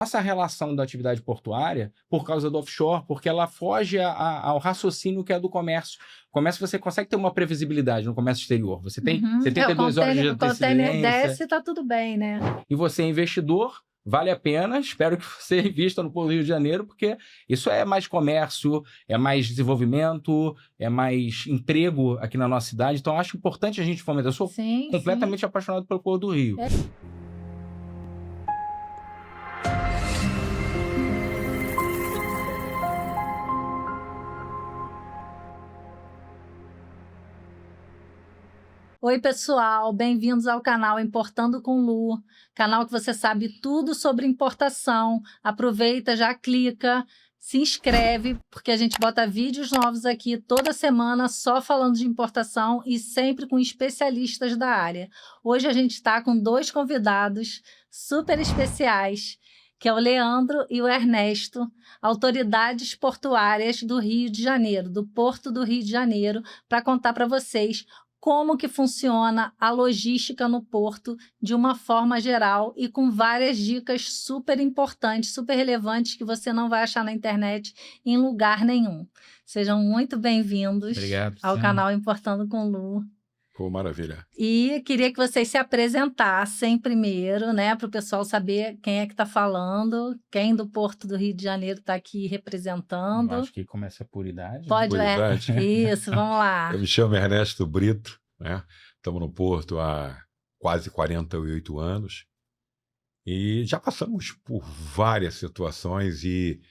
essa relação da atividade portuária por causa do offshore, porque ela foge ao raciocínio que é do comércio. O comércio você consegue ter uma previsibilidade no comércio exterior. Você tem 72 horas de O container antecedência. desce e tá tudo bem, né? E você é investidor, vale a pena. Espero que você invista no Porto do Rio de Janeiro, porque isso é mais comércio, é mais desenvolvimento, é mais emprego aqui na nossa cidade. Então, acho importante a gente fomentar. Eu sou completamente apaixonado pelo Porto do Rio. Oi, pessoal, bem-vindos ao canal Importando com Lu, canal que você sabe tudo sobre importação. Aproveita, já clica, se inscreve, porque a gente bota vídeos novos aqui toda semana só falando de importação e sempre com especialistas da área. Hoje a gente está com 2 convidados super especiais, que é o Leandro e o Ernesto, autoridades portuárias do Rio de Janeiro, do Porto do Rio de Janeiro, para contar para vocês como que funciona a logística no porto de uma forma geral e com várias dicas super importantes, super relevantes que você não vai achar na internet em lugar nenhum. Sejam muito bem-vindos ao canal Importando com Lu. Pô, maravilha. E queria que vocês se apresentassem primeiro, né, para o pessoal saber quem é que está falando, quem do Porto do Rio de Janeiro está aqui representando. Eu acho que começa por idade. Pode, isso, vamos lá. Eu me chamo Ernesto Brito, né? Estamos no Porto há quase 48 anos e já passamos por várias situações e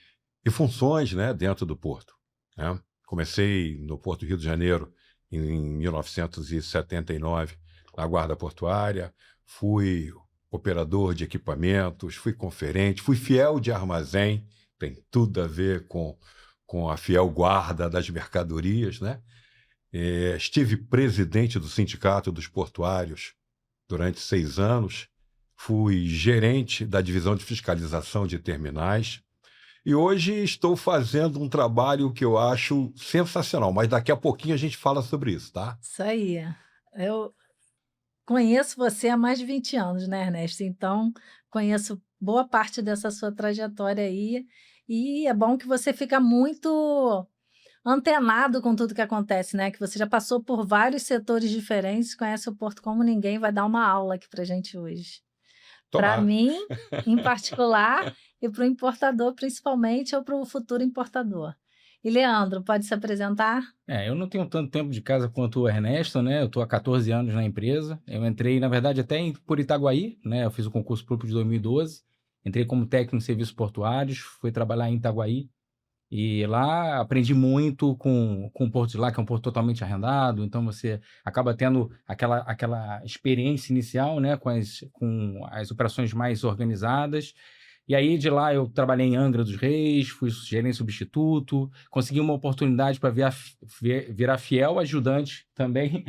funções, né, dentro do Porto, né? Comecei no Porto do Rio de Janeiro em 1979, na Guarda Portuária, fui operador de equipamentos, fui conferente, fui fiel de armazém, tem tudo a ver com a fiel guarda das mercadorias, né? Estive presidente do Sindicato dos Portuários durante 6 anos, fui gerente da divisão de fiscalização de terminais, e hoje estou fazendo um trabalho que eu acho sensacional, mas daqui a pouquinho a gente fala sobre isso, tá? Isso aí. Eu conheço você há mais de 20 anos, né, Ernesto? Então, conheço boa parte dessa sua trajetória aí, e é bom que você fica muito antenado com tudo que acontece, né? Que você já passou por vários setores diferentes, conhece o Porto como ninguém, vai dar uma aula aqui pra gente hoje. Para mim, em particular, e para o importador, principalmente, ou para o futuro importador. E Leandro, pode se apresentar? Eu não tenho tanto tempo de casa quanto o Ernesto, né? Eu estou há 14 anos na empresa. Eu entrei, na verdade, até por Itaguaí, né? Eu fiz o concurso público de 2012. Entrei como técnico em serviços portuários, fui trabalhar em Itaguaí. E lá aprendi muito com o Porto de lá, que é um porto totalmente arrendado, então você acaba tendo aquela experiência inicial, né, com as operações mais organizadas. E aí de lá eu trabalhei em Angra dos Reis, fui gerente substituto, consegui uma oportunidade para virar fiel ajudante também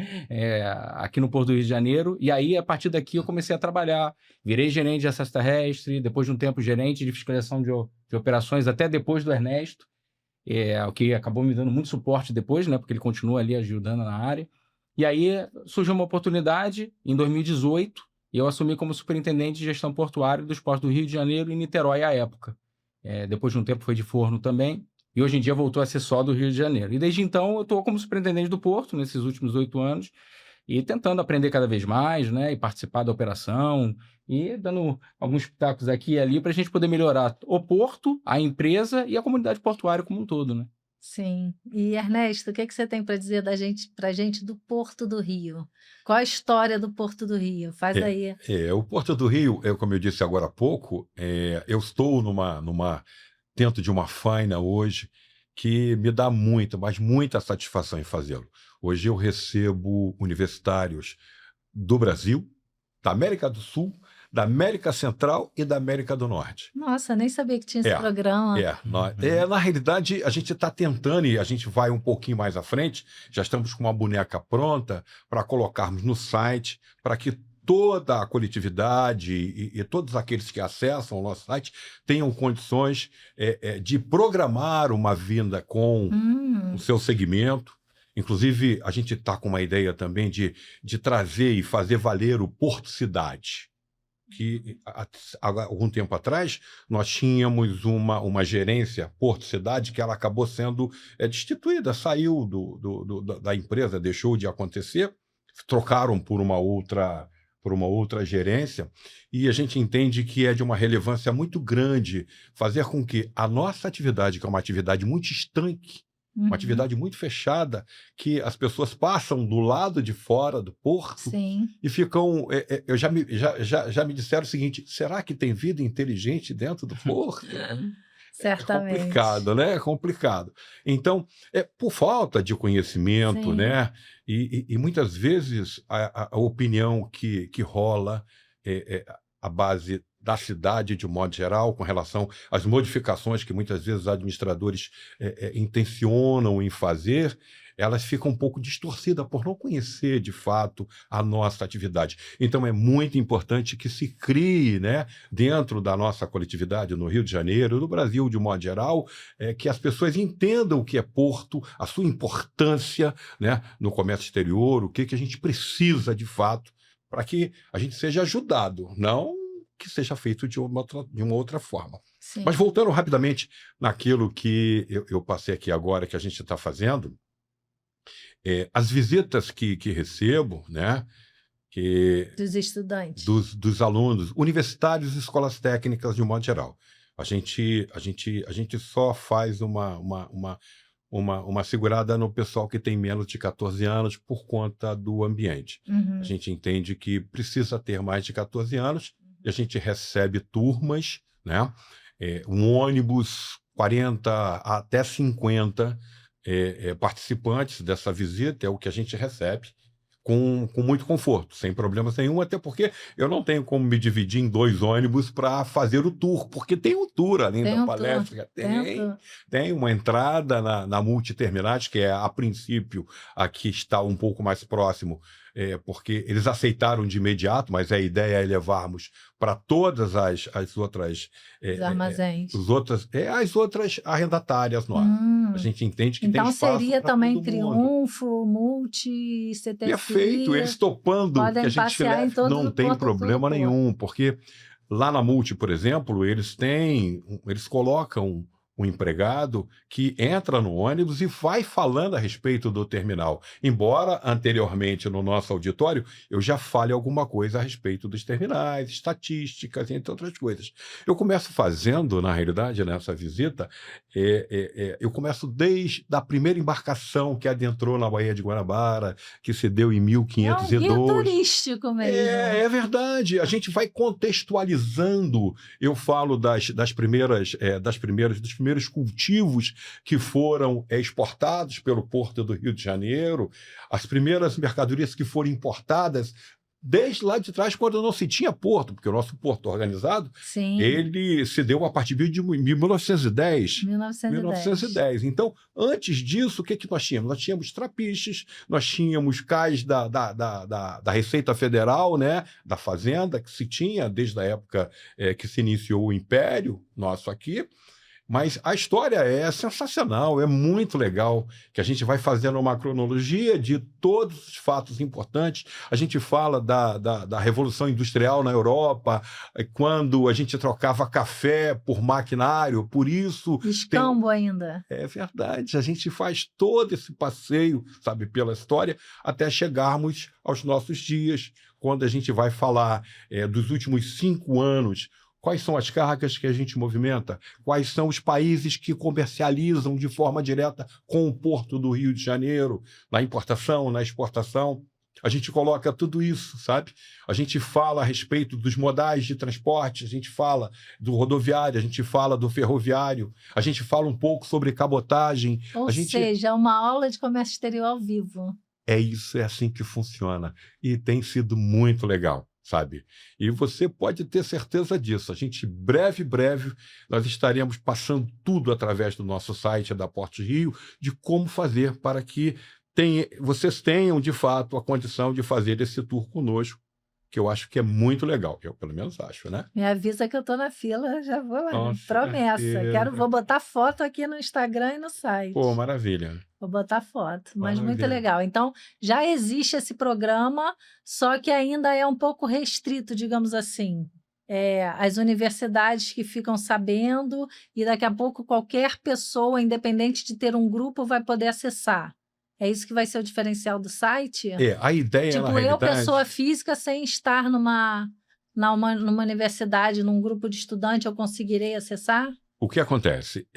aqui no Porto do Rio de Janeiro. E aí a partir daqui eu comecei a trabalhar, virei gerente de acesso terrestre, depois de um tempo gerente de fiscalização de operações, até depois do Ernesto. O que acabou me dando muito suporte depois, né, porque ele continua ali ajudando na área. E aí surgiu uma oportunidade em 2018 e eu assumi como superintendente de gestão portuária dos portos do Rio de Janeiro e Niterói à época. Depois de um tempo foi de Forno também, e hoje em dia voltou a ser só do Rio de Janeiro. E desde então eu estou como superintendente do Porto, nesses últimos 8 anos, e tentando aprender cada vez mais, né, e participar da operação, e dando alguns pitacos aqui e ali para a gente poder melhorar o porto, a empresa e a comunidade portuária como um todo, né? Sim. E Ernesto, o que você tem para dizer pra gente do Porto do Rio? Qual a história do Porto do Rio? Faz aí. O Porto do Rio, como eu disse agora há pouco, eu estou dentro de uma faina hoje que me dá muita, mas muita satisfação em fazê-lo. Hoje eu recebo universitários do Brasil, da América do Sul, da América Central e da América do Norte. Nossa, nem sabia que tinha esse programa. Na realidade, a gente está tentando, e a gente vai um pouquinho mais à frente, já estamos com uma boneca pronta para colocarmos no site, para que toda a coletividade e todos aqueles que acessam o nosso site tenham condições de programar uma vinda com o seu segmento. Inclusive, a gente está com uma ideia também de trazer e fazer valer o Porto Cidade. que algum tempo atrás nós tínhamos uma gerência Porto Cidade que ela acabou sendo destituída, saiu da empresa, deixou de acontecer, trocaram por uma outra gerência, e a gente entende que é de uma relevância muito grande fazer com que a nossa atividade, que é uma atividade muito estanque, uma atividade muito fechada, que as pessoas passam do lado de fora do porto. Sim. E ficam... já me disseram o seguinte, será que tem vida inteligente dentro do porto? Certamente. É complicado, né? É complicado. Então, por falta de conhecimento, Sim. né? E muitas vezes a opinião que rola a base da cidade, de um modo geral, com relação às modificações que muitas vezes os administradores intencionam em fazer, elas ficam um pouco distorcidas por não conhecer, de fato, a nossa atividade. Então, é muito importante que se crie, né, dentro da nossa coletividade, no Rio de Janeiro, no Brasil, de um modo geral, que as pessoas entendam o que é porto, a sua importância, né, no comércio exterior, o que a gente precisa, de fato, para que a gente seja ajudado, não que seja feito de uma outra forma. Sim. Mas voltando rapidamente naquilo que eu passei aqui agora, que a gente está fazendo, as visitas que recebo, né, dos estudantes, dos alunos, universitários e escolas técnicas de um modo geral, a gente só faz uma segurada no pessoal que tem menos de 14 anos por conta do ambiente. A gente entende que precisa ter mais de 14 anos, e a gente recebe turmas, né? Um ônibus, 40 até 50 participantes dessa visita é o que a gente recebe, com muito conforto, sem problemas nenhum, até porque eu não tenho como me dividir em 2 ônibus para fazer o tour, porque tem um tour além da palestra, tem uma entrada na Multiterminais, que é, a princípio, aqui está um pouco mais próximo, porque eles aceitaram de imediato, mas a ideia é levarmos para todas as outras... os armazéns. As outras arrendatárias nossas. A gente entende que então tem espaço seria também todo Triunfo, Multi, CTC. Perfeito, eles topando que a gente leve, não tem problema nenhum, porque lá na Multi, por exemplo, eles colocam um empregado que entra no ônibus e vai falando a respeito do terminal. Embora, anteriormente, no nosso auditório, eu já fale alguma coisa a respeito dos terminais, estatísticas, entre outras coisas. Eu começo fazendo, na realidade, nessa visita, eu começo desde a primeira embarcação que adentrou na Baía de Guanabara, que se deu em 1502. É um guia turístico mesmo. É verdade. A gente vai contextualizando. Eu falo dos primeiros cultivos que foram exportados pelo Porto do Rio de Janeiro, as primeiras mercadorias que foram importadas desde lá de trás, quando não se tinha porto, porque o nosso porto organizado, ele se deu a partir de 1910. 1910. Então, antes disso, o que nós tínhamos? Nós tínhamos trapiches, nós tínhamos cais da Receita Federal, né, da Fazenda, que se tinha desde a época que se iniciou o Império nosso aqui. Mas a história é sensacional, é muito legal, que a gente vai fazendo uma cronologia de todos os fatos importantes. A gente fala da Revolução Industrial na Europa, quando a gente trocava café por maquinário, por isso... Escambo ainda. É verdade, a gente faz todo esse passeio, sabe, pela história, até chegarmos aos nossos dias, quando a gente vai falar dos últimos 5 anos. Quais são as cargas que a gente movimenta? Quais são os países que comercializam de forma direta com o Porto do Rio de Janeiro, na importação, na exportação? A gente coloca tudo isso, sabe? A gente fala a respeito dos modais de transporte, a gente fala do rodoviário, a gente fala do ferroviário, a gente fala um pouco sobre cabotagem. Ou seja, uma aula de comércio exterior ao vivo. É isso, é assim que funciona. E tem sido muito legal. Sabe? E você pode ter certeza disso. A gente, breve, nós estaremos passando tudo através do nosso site da Porto Rio, de como fazer para que vocês tenham, de fato, a condição de fazer esse tour conosco, que eu acho que é muito legal. Eu, pelo menos, acho, né? Me avisa que eu estou na fila, já vou lá. Promessa. Vou botar foto aqui no Instagram e no site. Pô, maravilha. Vou botar foto, mas muito legal. Então, já existe esse programa, só que ainda é um pouco restrito, digamos assim. as universidades que ficam sabendo e daqui a pouco qualquer pessoa, independente de ter um grupo, vai poder acessar. É isso que vai ser o diferencial do site? A ideia, Tipo, na realidade... pessoa física, sem estar numa universidade, num grupo de estudante, eu conseguirei acessar? O que acontece?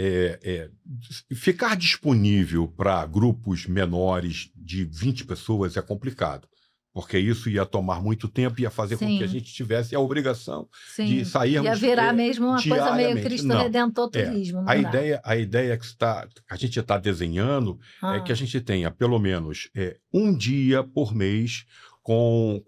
Ficar disponível para grupos menores de 20 pessoas é complicado, porque isso ia tomar muito tempo e ia fazer com que a gente tivesse a obrigação de sairmos... Ia virar mesmo uma coisa meio Cristo Redentor turismo. A ideia que a gente está desenhando é que a gente tenha pelo menos um dia por mês com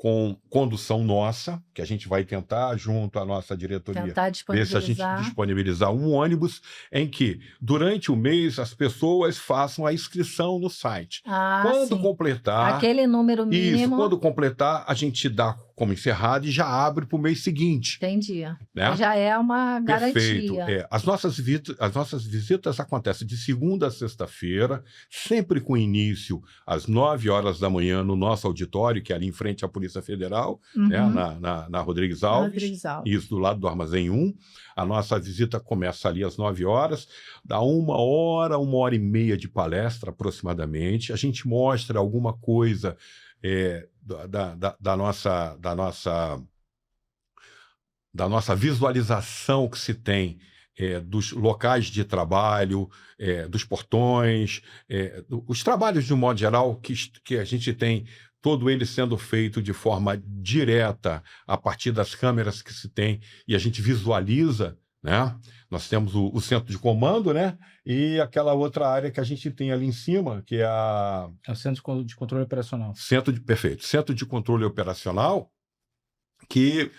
condução nossa, que a gente vai tentar, junto à nossa diretoria, ver se a gente disponibilizar um ônibus em que, durante o mês, as pessoas façam a inscrição no site. Quando completar... Aquele número mínimo... Isso, quando completar, a gente dá como encerrado e já abre para o mês seguinte. Entendi. Né? Já é uma garantia. Perfeito. As nossas visitas acontecem de segunda a sexta-feira, sempre com início às 9 horas da manhã no nosso auditório, que é ali em frente à Polícia Federal, né, na Rodrigues Alves. Isso, do lado do Armazém 1. A nossa visita começa ali às 9 horas, dá 1 hora e meia de palestra aproximadamente. A gente mostra alguma coisa da nossa visualização que se tem dos locais de trabalho, dos portões, os trabalhos de um modo geral que a gente tem, todo ele sendo feito de forma direta a partir das câmeras que se tem e a gente visualiza, né? Nós temos o centro de comando, né? E aquela outra área que a gente tem ali em cima, que é o centro de controle operacional. Perfeito. Centro de controle operacional, que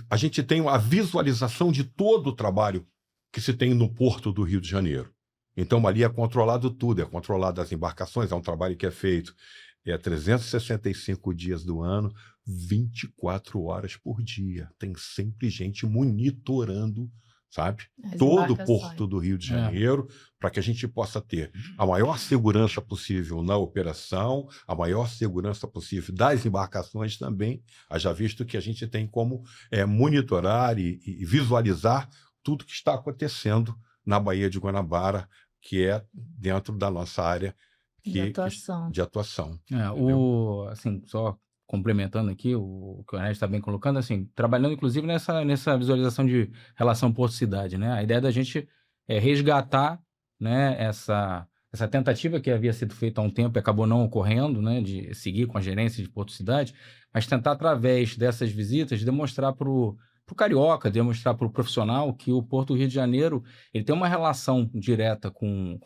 a gente tem a visualização de todo o trabalho que se tem no Porto do Rio de Janeiro. Então, ali é controlado tudo, é controlado as embarcações, é um trabalho que é feito 365 dias do ano, 24 horas por dia. Tem sempre gente monitorando, sabe? Todo o Porto do Rio de Janeiro, para que a gente possa ter a maior segurança possível na operação, a maior segurança possível das embarcações também, haja visto que a gente tem como monitorar e visualizar tudo que está acontecendo na Baía de Guanabara, que é dentro da nossa área de atuação. Assim, só complementando aqui o que o Ernesto está bem colocando, assim, trabalhando inclusive nessa visualização de relação porto-cidade, né? A ideia da gente é resgatar, né, essa tentativa que havia sido feita há um tempo e acabou não ocorrendo, né, de seguir com a gerência de porto-cidade, mas tentar, através dessas visitas, demonstrar para o carioca, demonstrar para o profissional que o Porto do Rio de Janeiro ele tem uma relação direta com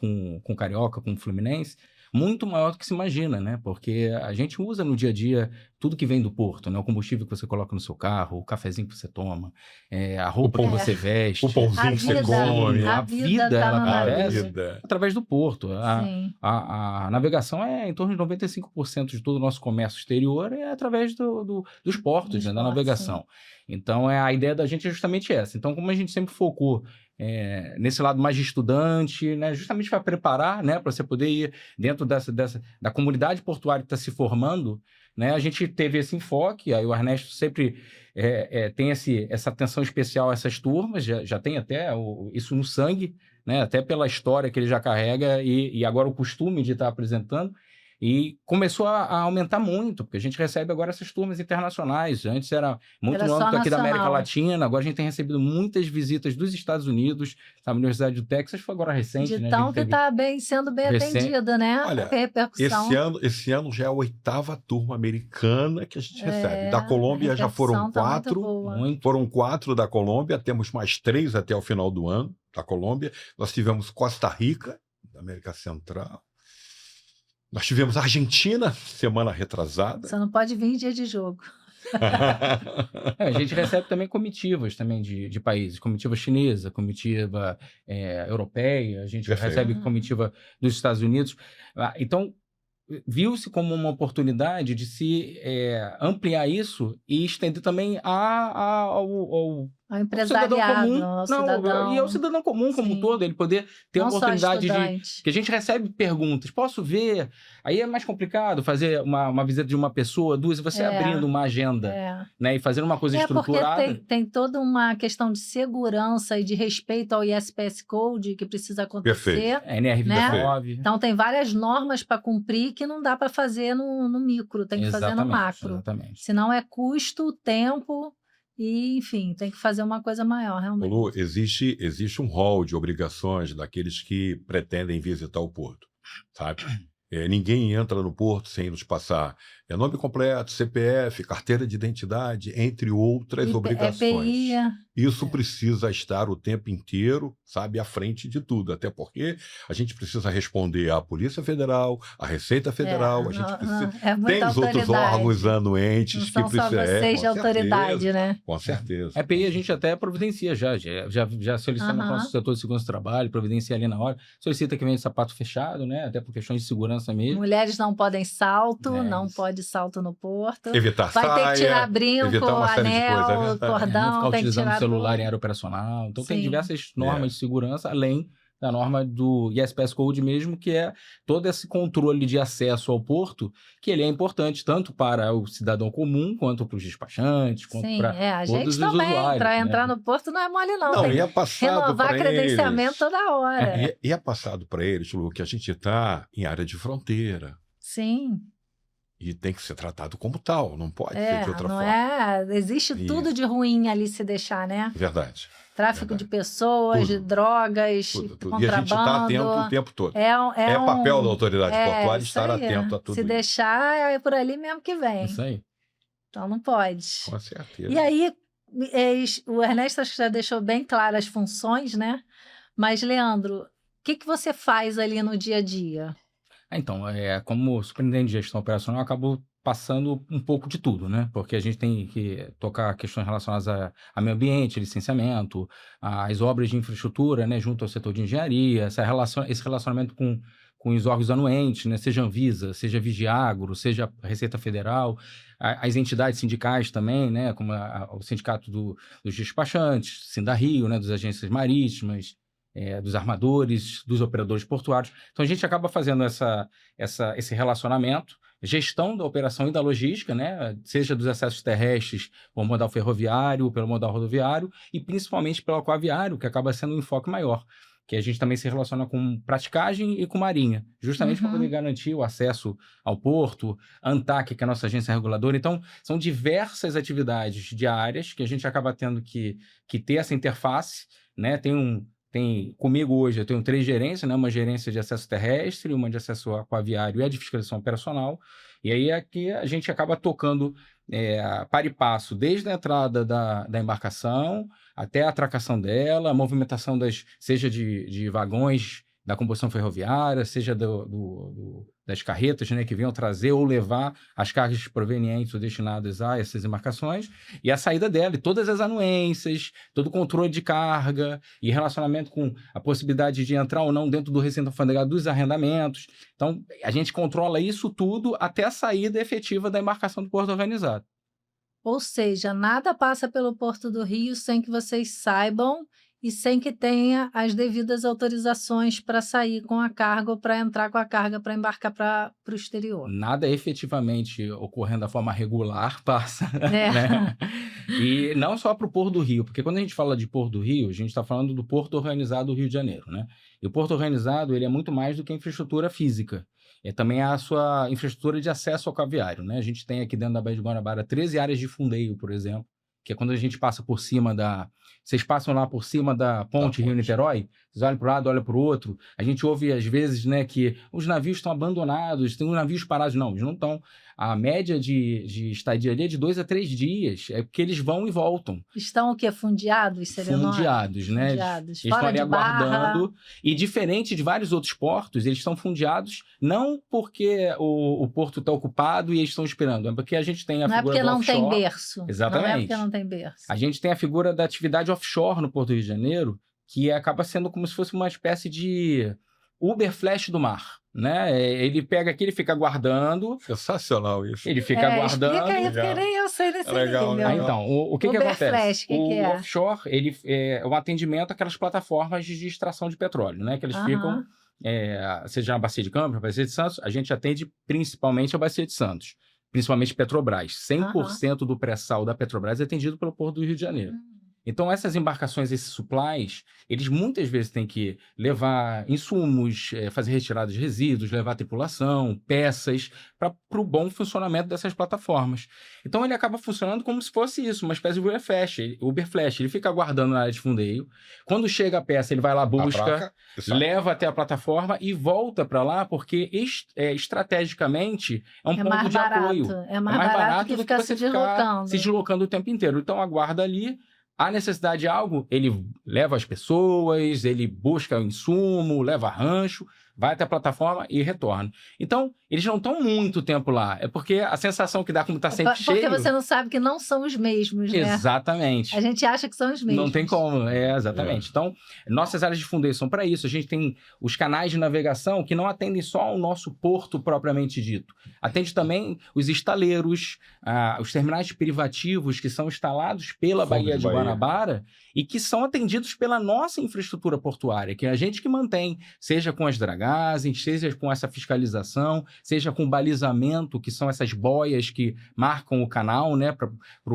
o carioca, com o fluminense, muito maior do que se imagina, né? Porque a gente usa no dia a dia tudo que vem do porto, né? O combustível que você coloca no seu carro, o cafezinho que você toma, a roupa que você veste, o pãozinho que você come. A vida ela acontece através do porto. A navegação é em torno de 95% de todo o nosso comércio exterior é através dos portos, né? Da navegação. Sim. Então, a ideia da gente é justamente essa. Então, como a gente sempre focou nesse lado mais de estudante, né, justamente para preparar, né, para você poder ir dentro da comunidade portuária que está se formando, né, a gente teve esse enfoque. Aí o Ernesto sempre tem essa atenção especial a essas turmas, já tem até isso no sangue, né, até pela história que ele já carrega e agora o costume de estar apresentando. E começou a aumentar muito, porque a gente recebe agora essas turmas internacionais. Antes era muito no âmbito aqui da América Latina, agora a gente tem recebido muitas visitas dos Estados Unidos, a Universidade do Texas foi agora recente. De tão que está sendo bem atendida, né? Olha, esse ano já é a 8ª turma americana que a gente recebe. Da Colômbia já foram 4, foram 4 da Colômbia, temos mais 3 até o final do ano da Colômbia. Nós tivemos Costa Rica, da América Central. Nós tivemos a Argentina semana retrasada. Você não pode vir em dia de jogo. A gente recebe também comitivas também de países, comitiva chinesa, comitiva europeia, a gente recebe comitiva dos Estados Unidos. Então, viu-se como uma oportunidade de se ampliar isso e estender também ao Ao empresariado, ao cidadão. E ao cidadão comum como um todo, ele poder ter a oportunidade de... Que a gente recebe perguntas, posso ver? Aí é mais complicado fazer uma visita de uma pessoa, duas, e você abrindo uma agenda, né? E fazendo uma coisa estruturada. Porque tem toda uma questão de segurança e de respeito ao ISPS Code que precisa acontecer. Perfeito. NR29. Então, tem várias normas para cumprir que não dá para fazer no micro, tem que fazer no macro. Exatamente. Senão é custo, tempo... E, enfim, tem que fazer uma coisa maior, realmente. Lu, existe um rol de obrigações daqueles que pretendem visitar o porto, sabe? Ninguém entra no porto sem nos passar nome completo, CPF, carteira de identidade, entre outras obrigações. EPI. Isso precisa estar o tempo inteiro, sabe, à frente de tudo. Até porque a gente precisa responder à Polícia Federal, à Receita Federal, a gente precisa... Tem os outros órgãos anuentes que precisam... Não são só vocês de autoridade, né? Com certeza. A EPI a gente até providencia já solicita no nosso setor de segurança do trabalho, providencia ali na hora, solicita que venha de sapato fechado, né? Até por questões de segurança mesmo. Mulheres não podem salto, não pode salto no porto. Evitar Vai saia, ter que tirar brinco, anel, cordão, tem que tirar celular em área operacional. Então, tem diversas normas de segurança, além da norma do ISPS Code mesmo, que é todo esse controle de acesso ao porto, que ele é importante tanto para o cidadão comum, quanto para os despachantes, quanto para a todos gente os também, usuários. Para entrar no porto não é mole não. Não, tem e é passado renovar credenciamento toda hora. E é passado para eles, Lu, que a gente está em área de fronteira. Sim. E tem que ser tratado como tal, não pode ser de outra forma. Existe tudo de ruim ali se deixar, né? Verdade. Tráfico de pessoas, de drogas, contrabando. E a gente está atento o tempo todo. É papel da autoridade portuária estar atento a tudo isso. Se deixar, é por ali mesmo que vem. Isso aí. Então não pode. Com certeza. E aí, o Ernesto acho que já deixou bem claras as funções, né? Mas, Leandro, o que você faz ali no dia a dia? Então, como superintendente de gestão operacional, eu acabo passando um pouco de tudo, né? Porque a gente tem que tocar questões relacionadas a meio ambiente, licenciamento, as obras de infraestrutura, né? Junto ao setor de engenharia, esse relacionamento com os órgãos anuentes, né? Seja Anvisa, seja Vigiagro, seja Receita Federal, as entidades sindicais também, né? Como o Sindicato dos Despachantes, Sindario, né? Das agências marítimas, dos armadores, dos operadores portuários. Então, a gente acaba fazendo esse relacionamento, gestão da operação e da logística, né? Seja dos acessos terrestres pelo modal ferroviário, pelo modal rodoviário e principalmente pelo aquaviário, que acaba sendo um enfoque maior, que a gente também se relaciona com praticagem e com marinha, justamente para poder garantir o acesso ao porto, a ANTAC, que é a nossa agência reguladora. Então, são diversas atividades diárias que a gente acaba tendo que ter essa interface, né? Comigo hoje, eu tenho 3 gerências, né? Uma gerência de acesso terrestre, uma de acesso aquaviário e a de fiscalização operacional. E aí aqui a gente acaba tocando par e passo, desde a entrada da embarcação até a atracação dela, a movimentação seja de vagões da composição ferroviária, seja das carretas, né, que venham trazer ou levar as cargas provenientes ou destinadas a essas embarcações, e a saída dela, e todas as anuências, todo o controle de carga e relacionamento com a possibilidade de entrar ou não dentro do recinto alfandegário dos arrendamentos. Então, a gente controla isso tudo até a saída efetiva da embarcação do porto organizado. Ou seja, nada passa pelo Porto do Rio sem que vocês saibam e sem que tenha as devidas autorizações para sair com a carga ou para entrar com a carga para embarcar para o exterior. Nada efetivamente ocorrendo da forma regular passa, né? E não só para o Porto do Rio, porque quando a gente fala de Porto do Rio, a gente está falando do Porto Organizado do Rio de Janeiro, né? E o Porto Organizado, ele é muito mais do que a infraestrutura física. É também a sua infraestrutura de acesso ao aquaviário, né? A gente tem aqui dentro da Baía de Guanabara 13 áreas de fundeio, por exemplo, que é quando a gente passa por cima Vocês passam lá por cima da ponte Rio-Niterói, vocês olham para um lado, olham para o outro. A gente ouve, às vezes, né, que os navios estão abandonados, tem os navios parados. Não, eles não estão. A média de estadia ali é de 2 a 3 dias. É porque eles vão e voltam. Estão o quê? Fundeados? Fundeados, né? Fundeados. Eles estão ali aguardando. E diferente de vários outros portos, eles estão fundeados não porque o porto está ocupado e eles estão esperando. É porque a gente tem a figura do offshore. Não é porque não tem berço. Exatamente. Não é porque não tem berço. A gente tem a figura da atividade offshore no Porto do Rio de Janeiro, que acaba sendo como se fosse uma espécie de Uber Flash do mar, né? Ele pega aqui, ele fica guardando, Sensacional isso. ele fica guardando. Explica aí, porque Legal. nem eu sei desse Legal, nível. legal. Então, o que Uber acontece? Flash, que é? Offshore, ele é um atendimento àquelas plataformas de extração de petróleo, né? Que eles ficam, seja na Bacia de Campos, na Bacia de Santos, a gente atende principalmente a Bacia de Santos, principalmente Petrobras. 100% do pré-sal da Petrobras é atendido pelo Porto do Rio de Janeiro. Então, essas embarcações, esses supplies, eles muitas vezes têm que levar insumos, fazer retirada de resíduos, levar tripulação, peças, para o bom funcionamento dessas plataformas. Então, ele acaba funcionando como se fosse isso, uma espécie de Uber Flash. Ele fica aguardando na área de fundeio. Quando chega a peça, ele vai lá, busca, leva até a plataforma e volta para lá, porque estrategicamente é um ponto de apoio. É mais barato que do ficar que você se deslocando. se deslocando o tempo inteiro. Então, aguarda ali. Há necessidade de algo, ele leva as pessoas, ele busca o insumo, leva rancho, vai até a plataforma e retorna. Então, eles não estão muito tempo lá. É porque a sensação que dá como está sempre cheio... Porque você não sabe que não são os mesmos, né? Exatamente. A gente acha que são os mesmos. Não tem como, exatamente. Então, nossas áreas de fundeio são para isso. A gente tem os canais de navegação que não atendem só ao nosso porto propriamente dito. Atende também os estaleiros, os terminais privativos que são instalados pela Baía de Guanabara e que são atendidos pela nossa infraestrutura portuária, que é a gente que mantém, seja com as dragagens, seja com essa fiscalização, seja com balizamento, que são essas boias que marcam o canal, né, para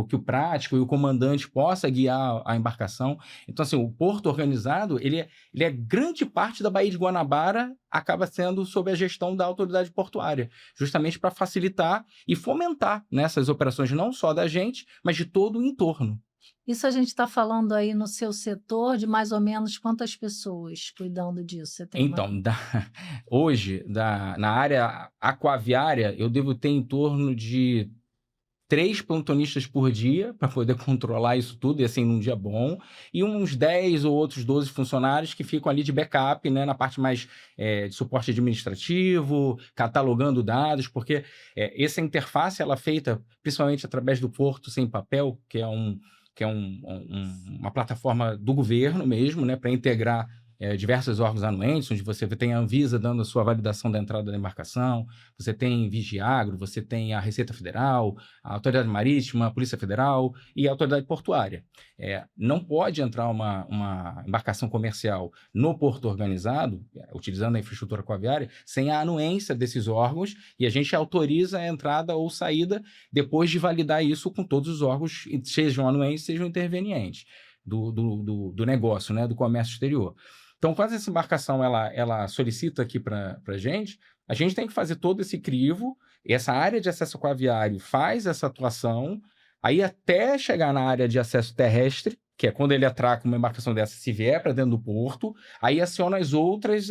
que o prático e o comandante possa guiar a embarcação. Então, assim, o porto organizado, ele é grande parte da Baía de Guanabara acaba sendo sob a gestão da autoridade portuária, justamente para facilitar e fomentar nessas operações não só da gente, mas de todo o entorno. Isso a gente está falando aí no seu setor de mais ou menos quantas pessoas cuidando disso? Você tem hoje, na área aquaviária, eu devo ter em torno de 3 plantonistas por dia para poder controlar isso tudo, e assim, num dia bom, e uns 10 ou outros 12 funcionários que ficam ali de backup, né, na parte mais de suporte administrativo, catalogando dados, porque essa interface ela é feita principalmente através do Porto Sem Papel, que é uma plataforma do governo mesmo, né, para integrar diversos órgãos anuentes, onde você tem a Anvisa dando a sua validação da entrada da embarcação, você tem Vigiagro, você tem a Receita Federal, a Autoridade Marítima, a Polícia Federal e a Autoridade Portuária. Não pode entrar uma embarcação comercial no porto organizado, utilizando a infraestrutura aquaviária, sem a anuência desses órgãos, e a gente autoriza a entrada ou saída depois de validar isso com todos os órgãos, sejam anuentes, sejam intervenientes do negócio, né, do comércio exterior. Então, quando essa embarcação ela solicita aqui para a gente tem que fazer todo esse crivo, e essa área de acesso aquaviário faz essa atuação, aí até chegar na área de acesso terrestre, que é quando ele atraca uma embarcação dessa, se vier para dentro do porto, aí aciona as outras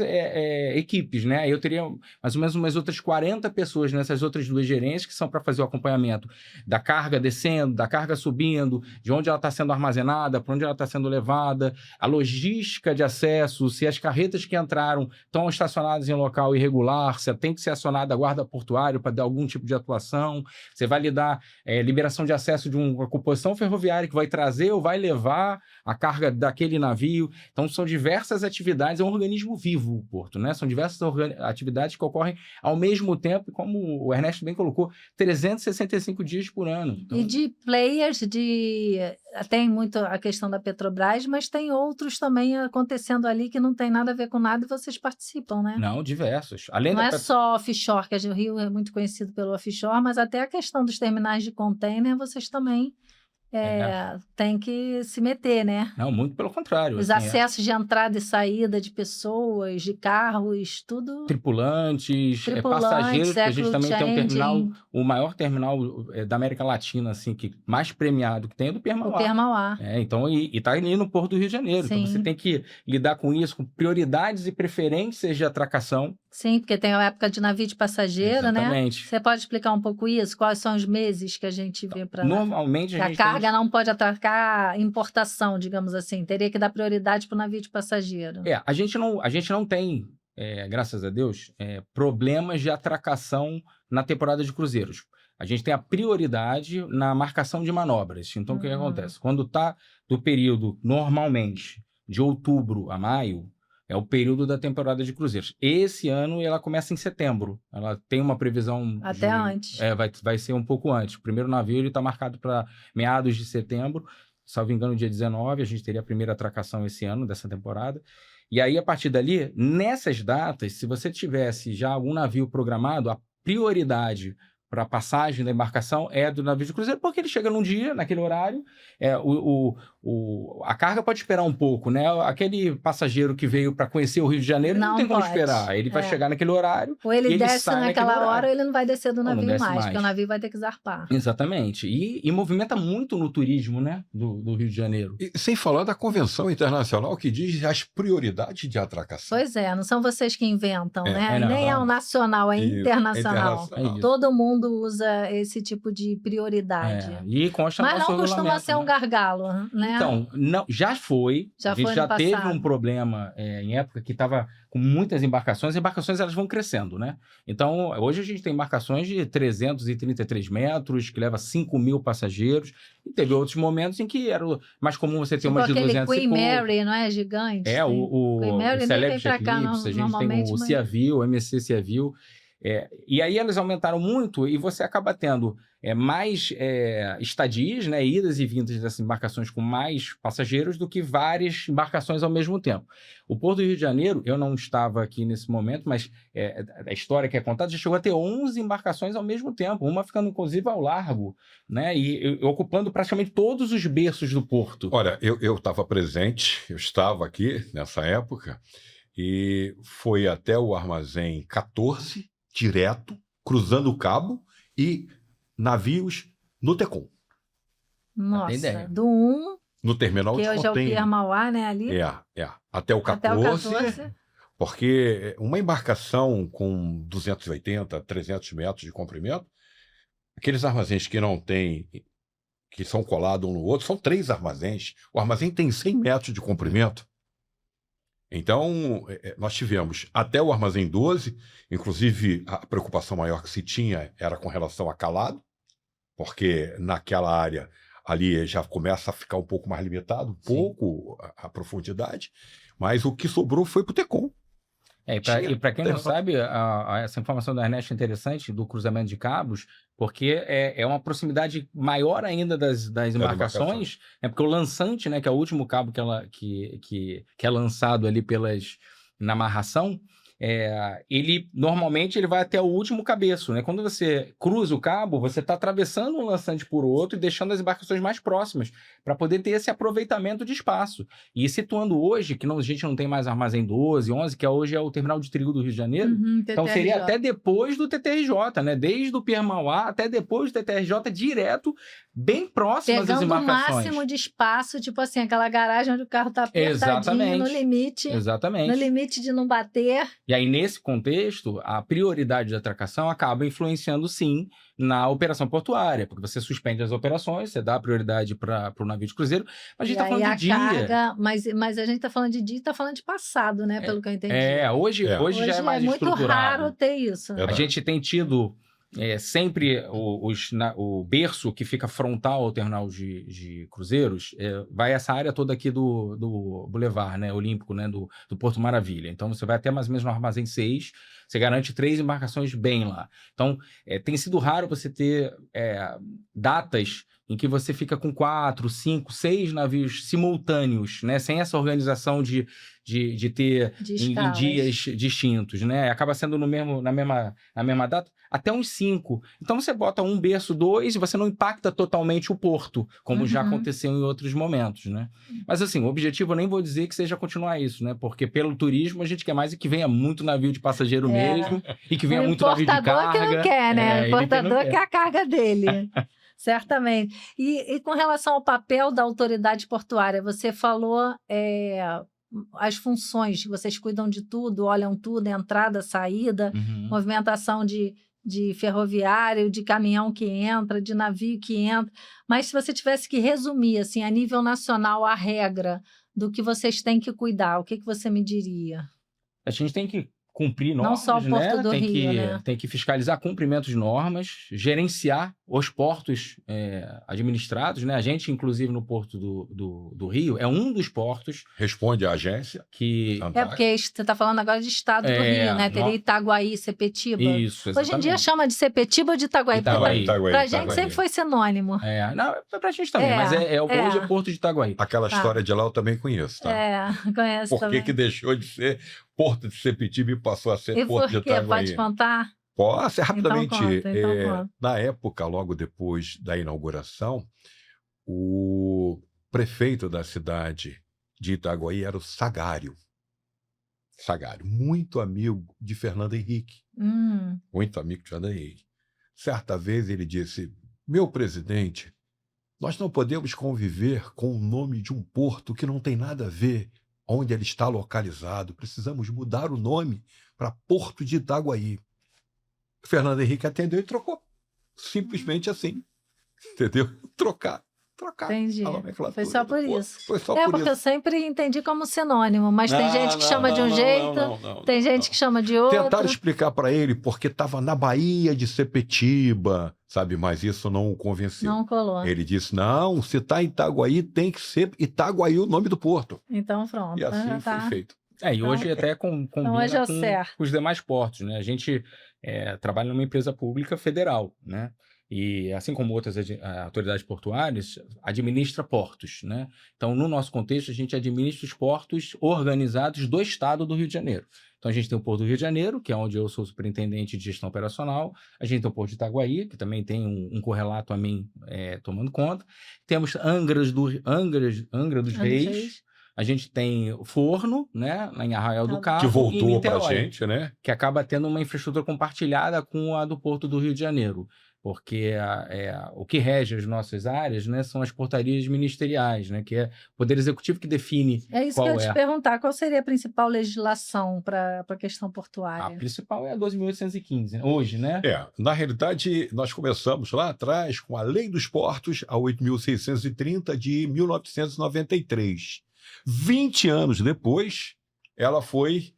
equipes, né? Aí eu teria mais ou menos umas outras 40 pessoas nessas outras 2 gerências que são para fazer o acompanhamento da carga descendo, da carga subindo, de onde ela está sendo armazenada, para onde ela está sendo levada, a logística de acesso, se as carretas que entraram estão estacionadas em local irregular, se tem que ser acionada a guarda portuária para dar algum tipo de atuação, você vai lidar liberação de acesso de uma composição ferroviária que vai trazer ou vai levar a carga daquele navio. Então, são diversas atividades, é um organismo vivo o porto, né? São diversas atividades que ocorrem ao mesmo tempo, como o Ernesto bem colocou, 365 dias por ano. Então... E de players, tem muito a questão da Petrobras, mas tem outros também acontecendo ali que não tem nada a ver com nada e vocês participam, né? Não, diversos. Além não só offshore, que o Rio é muito conhecido pelo offshore, mas até a questão dos terminais de container, vocês também tem que se meter, né? Não, muito pelo contrário. Os acessos de entrada e saída de pessoas, de carros, tudo... Tripulantes, passageiros, porque a gente também tem um terminal, o maior terminal da América Latina, assim, que mais premiado que tem é do Permauá. O Permauá. Então, e tá ali no Porto do Rio de Janeiro. Sim. Então, você tem que lidar com isso, com prioridades e preferências de atracação. Sim, porque tem a época de navio de passageiro, Exatamente. Né? Você pode explicar um pouco isso? Quais são os meses que a gente vê para... Normalmente a carga não pode atracar importação, digamos assim. Teria que dar prioridade para o navio de passageiro. A gente não tem, graças a Deus, problemas de atracação na temporada de cruzeiros. A gente tem a prioridade na marcação de manobras. Então, o que acontece? Quando está do período, normalmente, de outubro a maio, É o período da temporada de cruzeiros. Esse ano ela começa em setembro. Ela tem uma previsão... Até antes. Vai ser um pouco antes. O primeiro navio está marcado para meados de setembro. Salvo engano, dia 19, a gente teria a primeira atracação esse ano, dessa temporada. E aí, a partir dali, nessas datas, se você tivesse já algum navio programado, a prioridade para a passagem da embarcação é do navio de cruzeiro, porque ele chega num dia, naquele horário, a carga pode esperar um pouco, né? Aquele passageiro que veio para conhecer o Rio de Janeiro não tem como esperar, ele vai chegar naquele horário. Ou ele desce naquela hora, ou ele não vai descer do não navio mais, porque o navio vai ter que zarpar. Exatamente. E movimenta muito no turismo, né? Do Rio de Janeiro. E sem falar da Convenção Internacional que diz as prioridades de atracação. Pois é, não são vocês que inventam, né? Nem é o nacional, é internacional. Todo mundo usa esse tipo de prioridade. E consta no Mas nosso não costuma regulamento, ser um gargalo, né? Então, não, já foi. A gente já teve um problema em época que estava com muitas embarcações. As embarcações elas vão crescendo, né? Então, hoje a gente tem embarcações de 333 metros, que leva 5.000 passageiros. E teve outros momentos em que era mais comum você ter umas de 200 e pouco. Queen Mary, não é? Gigante. O Celebrity Eclipse, a gente tem o Sea View, o MSC Sea View. E aí elas aumentaram muito e você acaba tendo mais estadias, né, idas e vindas dessas embarcações com mais passageiros do que várias embarcações ao mesmo tempo. O Porto do Rio de Janeiro, eu não estava aqui nesse momento, mas a história que é contada já chegou a ter 11 embarcações ao mesmo tempo, uma ficando inclusive ao largo, né, e ocupando praticamente todos os berços do porto. Olha, eu estava presente, eu estava aqui nessa época e foi até o armazém 14, direto, cruzando o cabo e navios no Tecom. Nossa, do 1... No terminal de container. Que hoje é o Pier Mauá, né, ali? Até o 14. Porque uma embarcação com 280, 300 metros de comprimento, aqueles armazéns que não tem, que são colados um no outro, são 3 armazéns. O armazém tem 100 metros de comprimento. Então, nós tivemos até o armazém 12, inclusive a preocupação maior que se tinha era com relação a calado, porque naquela área ali já começa a ficar um pouco mais limitado, pouco a profundidade, mas o que sobrou foi para o Tecom. E para quem não sabe, essa informação da Ernesto é interessante, do cruzamento de cabos, porque é uma proximidade maior ainda das embarcações, porque o lançante, né, que é o último cabo que é lançado ali na amarração, ele normalmente vai até o último cabeço, né? Quando você cruza o cabo, você está atravessando um lançante por outro e deixando as embarcações mais próximas para poder ter esse aproveitamento de espaço. E situando hoje, que a gente não tem mais armazém 12, 11, que hoje é o terminal de trigo do Rio de Janeiro, então seria até depois do TTRJ, né? Desde o Pier Mauá até depois do TTRJ, direto, bem próximas às embarcações. Pegando o máximo de espaço, tipo assim, aquela garagem onde o carro está apertadinho, no limite. Exatamente. No limite de não bater. E aí, nesse contexto, a prioridade de atracação acaba influenciando, sim, na operação portuária, porque você suspende as operações, você dá prioridade para o navio de cruzeiro, mas a gente está falando de dia. Carga, mas a gente está falando de dia e está falando de passado, né? Pelo que eu entendi. Hoje já é mais estruturado. É muito raro ter isso. A gente tem tido sempre o berço que fica frontal ao terminal de cruzeiros, vai essa área toda aqui do Boulevard, né, Olímpico, né, do Porto Maravilha. Então, você vai até mais ou menos no armazém 6, você garante 3 embarcações bem lá. Então, tem sido raro você ter datas em que você fica com 4, 5, 6 navios simultâneos, né, sem essa organização de ter em dias distintos, né? Acaba sendo na mesma data, até uns 5. Então você bota um berço, 2, e você não impacta totalmente o porto, como já aconteceu em outros momentos, né? Mas assim, o objetivo eu nem vou dizer que seja continuar isso, né? Porque pelo turismo a gente quer mais que venha muito navio de passageiro mesmo, e que venha muito navio de carga. O importador que não quer, né? O importador quer a carga dele. Certamente. E com relação ao papel da autoridade portuária, você falou as funções, vocês cuidam de tudo, olham tudo, entrada, saída, movimentação de ferroviário, de caminhão que entra, de navio que entra. Mas se você tivesse que resumir, assim, a nível nacional, a regra do que vocês têm que cuidar, o que você me diria? A gente tem que cumprir normas, não só o Porto do Rio, né? Tem que fiscalizar cumprimento de normas, gerenciar os portos administrados, né? A gente, inclusive, no Porto do Rio, é um dos portos Responde à agência. que... Porque você está falando agora de estado do Rio, né? Teria Itaguaí, Sepetiba. Isso, exatamente. Hoje em dia chama de Sepetiba ou de Itaguaí? Itaguaí. Pra gente sempre foi sinônimo. Não, pra gente também, mas hoje é Porto de Itaguaí. Aquela história de lá eu também conheço, tá? Conheço Por também. que deixou de ser Porto de Sepetiba e passou a ser E Porto de por quê? Itaguaí? Pode contar? Pode ser rapidamente. Então conta. Na época, logo depois da inauguração, o prefeito da cidade de Itaguaí era o Sagário. Sagário, muito amigo de Fernando Henrique. Muito amigo de Fernando Henrique. Certa vez ele disse: meu presidente, nós não podemos conviver com o nome de um porto que não tem nada a ver onde ele está localizado. Precisamos mudar o nome para Porto de Itaguaí. Fernando Henrique atendeu e trocou. Simplesmente assim. Entendeu? Trocar. Entendi. Foi só por isso. Foi só por porque isso. Eu sempre entendi como sinônimo, mas tem gente que chama de um jeito, tem gente que chama de outro. Tentaram explicar para ele porque estava na Baía de Sepetiba, sabe? Mas isso não o convenceu. Não colou. Ele disse: não, se está em Itaguaí, tem que ser Itaguaí o nome do porto. Então pronto. E assim foi feito. E hoje até combina hoje com os demais portos, né? A gente trabalha numa empresa pública federal, né? E assim como outras autoridades portuárias, administra portos, né? Então, no nosso contexto, a gente administra os portos organizados do estado do Rio de Janeiro. Então, a gente tem o Porto do Rio de Janeiro, que é onde eu sou superintendente de gestão operacional. A gente tem o Porto de Itaguaí, que também tem um correlato a mim tomando conta. Temos Angra dos Reis. A gente tem o Forno, né, lá em Arraial do Cabo. Que voltou para a gente, né? Que acaba tendo uma infraestrutura compartilhada com a do Porto do Rio de Janeiro. Porque o que rege as nossas áreas, né, são as portarias ministeriais, né, que é o Poder Executivo que define qual É isso que eu ia te perguntar. Qual seria a principal legislação para a questão portuária? A principal é a 12.815, hoje, né? Na realidade, nós começamos lá atrás com a Lei dos Portos, a 8.630 de 1993. 20 anos depois, ela foi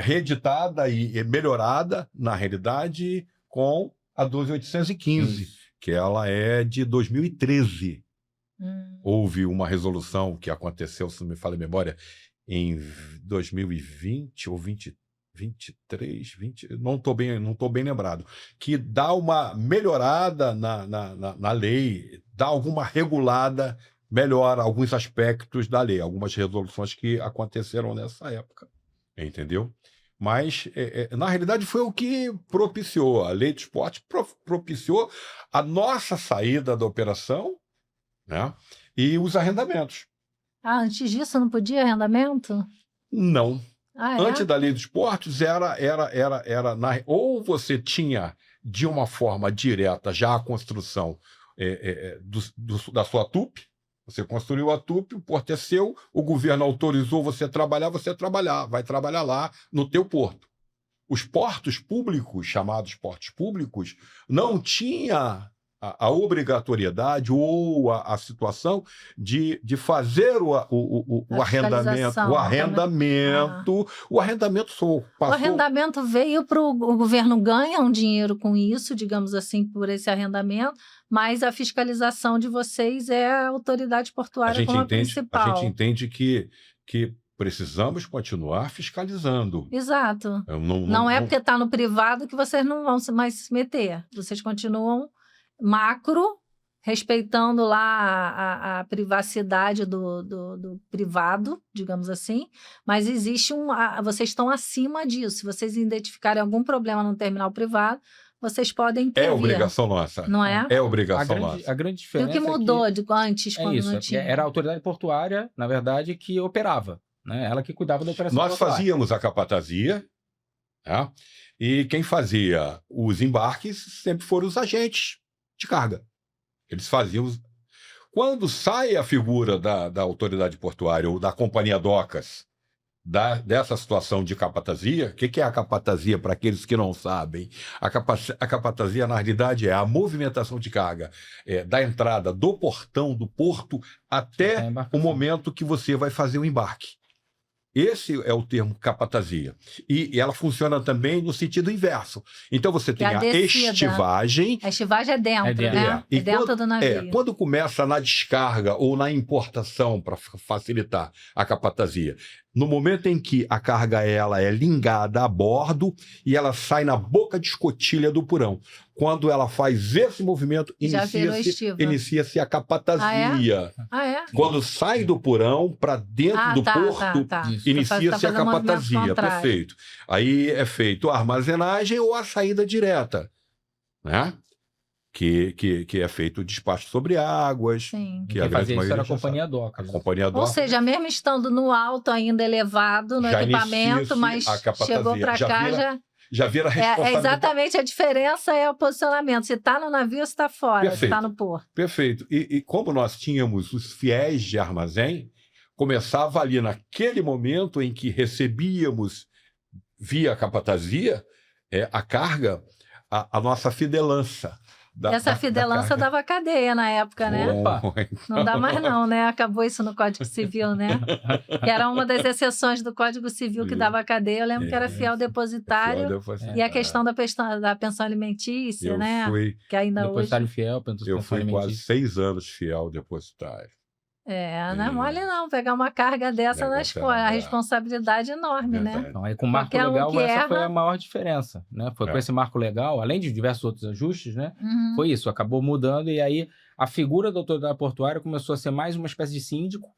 reeditada e melhorada, na realidade, com a 12.815, que ela é de 2013. Houve uma resolução que aconteceu, se não me falha a memória, em 2020 ou 23, não estou bem lembrado, que dá uma melhorada na lei, dá alguma regulada, melhora alguns aspectos da lei, algumas resoluções que aconteceram nessa época, entendeu? Mas, na realidade, foi o que propiciou, a Lei do Esporte propiciou a nossa saída da operação, né? E os arrendamentos. Antes disso não podia arrendamento? Não. Antes da Lei dos Portos, ou você tinha, de uma forma direta, já a construção da sua TUP. Você construiu a TUP, o porto é seu, o governo autorizou você vai trabalhar lá no teu porto. Os portos públicos, chamados portos públicos, não tinha a obrigatoriedade ou a situação de fazer o arrendamento. O arrendamento passou... O arrendamento veio para o governo ganha um dinheiro com isso, digamos assim, por esse arrendamento, mas a fiscalização de vocês é a autoridade portuária como a principal. A gente entende que precisamos continuar fiscalizando. Exato. Não é porque está no privado que vocês não vão mais se meter. Vocês continuam macro, respeitando lá a privacidade do privado, digamos assim, mas existe vocês estão acima disso. Se vocês identificarem algum problema no terminal privado, vocês podem intervir. É obrigação nossa. Não é? É obrigação nossa. A grande diferença e o que mudou de antes, quando não tinha? Era a autoridade portuária, na verdade, que operava. Né? Ela que cuidava da operação Nós fazíamos a capatazia, né? E quem fazia os embarques sempre foram os agentes de carga. Eles faziam... Quando sai a figura da autoridade portuária ou da companhia docas dessa situação de capatazia, o que é a capatazia para aqueles que não sabem? A capatazia, na realidade, é a movimentação de carga da entrada do portão do porto até o momento que você vai fazer o embarque. Esse é o termo capatazia. E ela funciona também no sentido inverso. Então, você tem a a descida. estivagem. A estivagem é dentro, É dentro. né? E É dentro do navio. quando começa na descarga ou na importação, para facilitar a capatazia, no momento em que a carga ela é lingada a bordo e ela sai na boca de escotilha do porão. Quando ela faz esse movimento, Já virou estiva. inicia-se a capatazia. Ah, é? Quando sai do porão para dentro do porto, inicia-se a capatazia. Perfeito. Aí é feito a armazenagem ou a saída direta, né? Que é feito o despacho sobre águas. Sim. Que Quem a grande fazia isso maioria era a já companhia sabe. DOCA. A companhia DOCA. Ou seja, mesmo estando no alto, ainda elevado no Já equipamento, inicia-se mas a capatazia. chegou para cá, Já vira é responsabilidade. exatamente a diferença é o posicionamento. Se está no navio, se está fora, se Perfeito. está no porto. Perfeito. E como nós tínhamos os fiéis de armazém, começava ali naquele momento em que recebíamos via capatazia a carga, a nossa fidelança. Essa fidelança dava cadeia na época, né? Opa. Não dá mais não, né? Acabou isso no Código Civil, né? Que era uma das exceções do Código Civil que dava cadeia. Eu lembro que era fiel depositário. E a questão da pensão alimentícia, né? Que ainda depositário hoje... fiel, pensão eu fui quase 6 anos fiel depositário. Não é mole não, pegar uma carga dessa na escola, a responsabilidade é enorme, né? Então, aí com o marco legal, essa foi a maior diferença, né? Foi com esse marco legal, além de diversos outros ajustes, né? Foi isso, acabou mudando e aí a figura da autoridade portuária começou a ser mais uma espécie de síndico,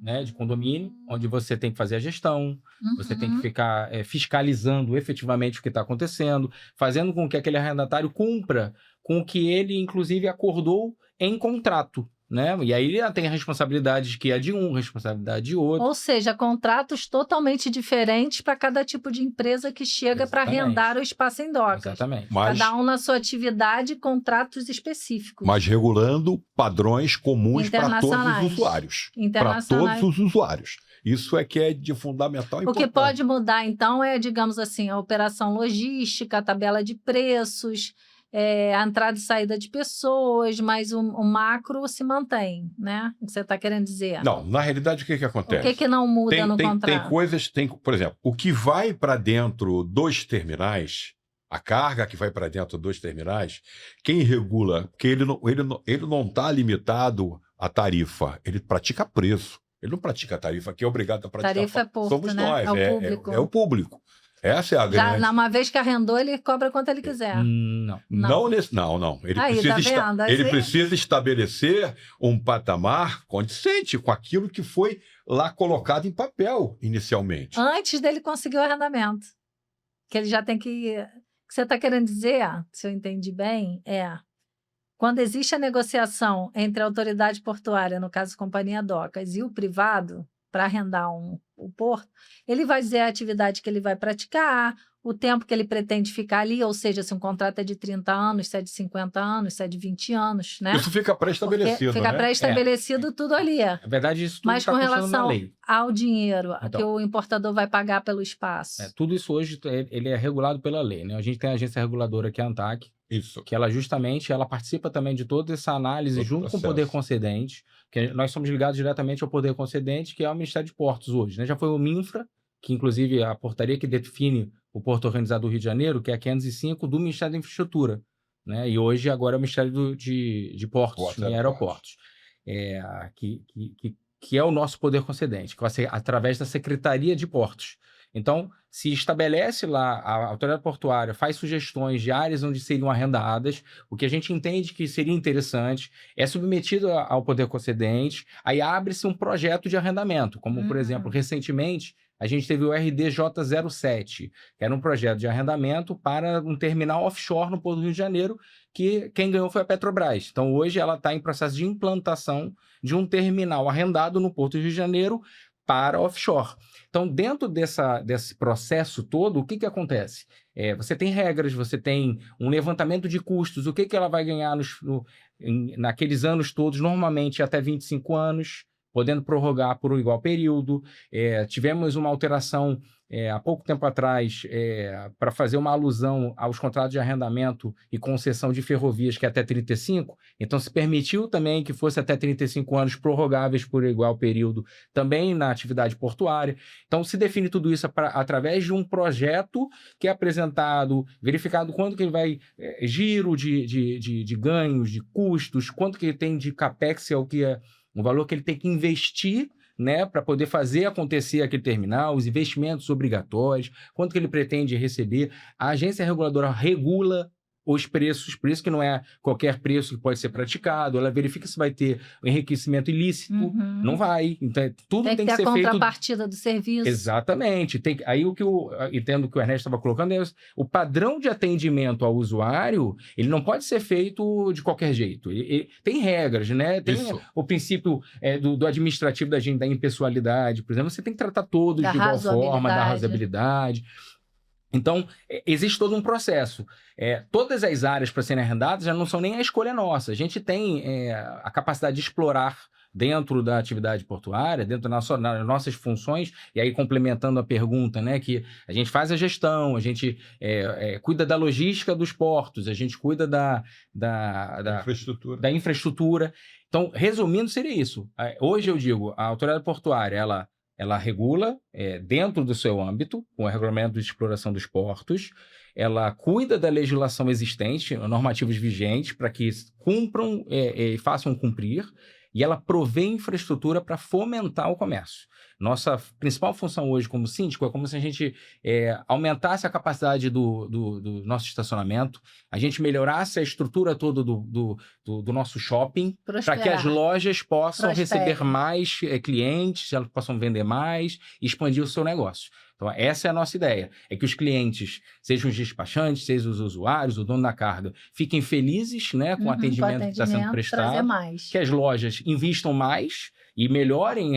né? De condomínio, onde você tem que fazer a gestão, você tem que ficar fiscalizando efetivamente o que está acontecendo, fazendo com que aquele arrendatário cumpra com o que ele, inclusive, acordou em contrato. Né? E aí ele tem a responsabilidade que é de um, responsabilidade de outro. Ou seja, contratos totalmente diferentes para cada tipo de empresa que chega para arrendar o espaço em docas. Exatamente. Cada um na sua atividade, contratos específicos. Mas regulando padrões comuns para todos os usuários. Para todos os usuários. Isso é que é de fundamental importância. O que pode mudar, então, é, digamos assim, a operação logística, a tabela de preços, a entrada e saída de pessoas, mas o macro se mantém, né? O que você está querendo dizer? Não, na realidade, o que acontece? O que não muda no contrato? Tem coisas, por exemplo, o que vai para dentro dos terminais, a carga que vai para dentro dos terminais, quem regula, porque ele não está limitado à tarifa, ele pratica preço. Ele não pratica a tarifa, que é obrigado a praticar. Tarifa é porto, somos né? nós, é o público. É o público. Essa é a grande... Uma vez que arrendou, ele cobra quanto ele quiser. Não. Ele Aí, precisa estabelecer um patamar condizente com aquilo que foi lá colocado em papel inicialmente. Antes dele conseguir o arrendamento. Que ele já tem que... O que você está querendo dizer, se eu entendi bem, quando existe a negociação entre a autoridade portuária, no caso Companhia Docas, e o privado, para arrendar o porto, ele vai dizer a atividade que ele vai praticar, o tempo que ele pretende ficar ali, ou seja, se um contrato é de 30 anos, se é de 50 anos, se é de 20 anos, né? Isso fica pré-estabelecido, Fica pré-estabelecido tudo ali. Na verdade, isso tudo está funcionando na lei. Mas com relação ao dinheiro que o importador vai pagar pelo espaço. Tudo isso hoje ele é regulado pela lei, né? A gente tem a agência reguladora que é a ANTAC, que ela justamente participa também de toda essa análise junto com o poder concedente, que nós somos ligados diretamente ao poder concedente, que é o Ministério de Portos hoje, né? Já foi o MINFRA, que inclusive a portaria que define o Porto Organizado do Rio de Janeiro, que é a 505 do Ministério da Infraestrutura, né? E hoje agora é o Ministério de Portos e Aeroportos, que é o nosso poder concedente, que vai ser através da Secretaria de Portos. Então, se estabelece lá, a autoridade portuária faz sugestões de áreas onde seriam arrendadas, o que a gente entende que seria interessante, é submetido ao poder concedente, aí abre-se um projeto de arrendamento, como, por exemplo, recentemente, a gente teve o RDJ07, que era um projeto de arrendamento para um terminal offshore no Porto do Rio de Janeiro, que quem ganhou foi a Petrobras. Então, hoje ela está em processo de implantação de um terminal arrendado no Porto do Rio de Janeiro para offshore. Então, dentro desse processo todo, o que acontece? Você tem regras, você tem um levantamento de custos, o que ela vai ganhar naqueles anos todos, normalmente até 25 anos, podendo prorrogar por um igual período. Tivemos uma alteração há pouco tempo atrás, para fazer uma alusão aos contratos de arrendamento e concessão de ferrovias, que é até 35, então se permitiu também que fosse até 35 anos prorrogáveis por igual período também na atividade portuária. Então se define tudo isso através de um projeto que é apresentado, verificado quanto que ele vai, giro de ganhos, de custos, quanto que ele tem de capex, o que é o valor que ele tem que investir, né, para poder fazer acontecer aquele terminal, os investimentos obrigatórios, quanto que ele pretende receber. A agência reguladora regula os preços, por isso que não é qualquer preço que pode ser praticado, ela verifica se vai ter um enriquecimento ilícito, não vai. Então, tudo tem que ser feito... Tem que ter a contrapartida do serviço. Exatamente. Aí o que eu entendo que o Ernesto estava colocando é o padrão de atendimento ao usuário, ele não pode ser feito de qualquer jeito. Tem regras, né? Tem o princípio do administrativo da impessoalidade, por exemplo, você tem que tratar todos de igual forma, da razoabilidade. Então, existe todo um processo. Todas as áreas para serem arrendadas já não são nem a escolha nossa. A gente tem a capacidade de explorar dentro da atividade portuária, dentro das nossas funções, e aí complementando a pergunta, né, que a gente faz a gestão, a gente cuida da logística dos portos, a gente cuida da infraestrutura. Então, resumindo, seria isso. Hoje eu digo, a autoridade portuária, ela regula dentro do seu âmbito, com o regulamento de exploração dos portos, ela cuida da legislação existente, normativos vigentes, para que cumpram e façam cumprir, e ela provê infraestrutura para fomentar o comércio. Nossa principal função hoje como síndico é como se a gente aumentasse a capacidade do nosso estacionamento, a gente melhorasse a estrutura toda do nosso shopping, para que as lojas possam receber mais clientes, elas possam vender mais e expandir o seu negócio. Então, essa é a nossa ideia, é que os clientes, sejam os despachantes, sejam os usuários, o dono da carga, fiquem felizes, né, com o atendimento que está sendo prestado, que as lojas investam mais e melhorem,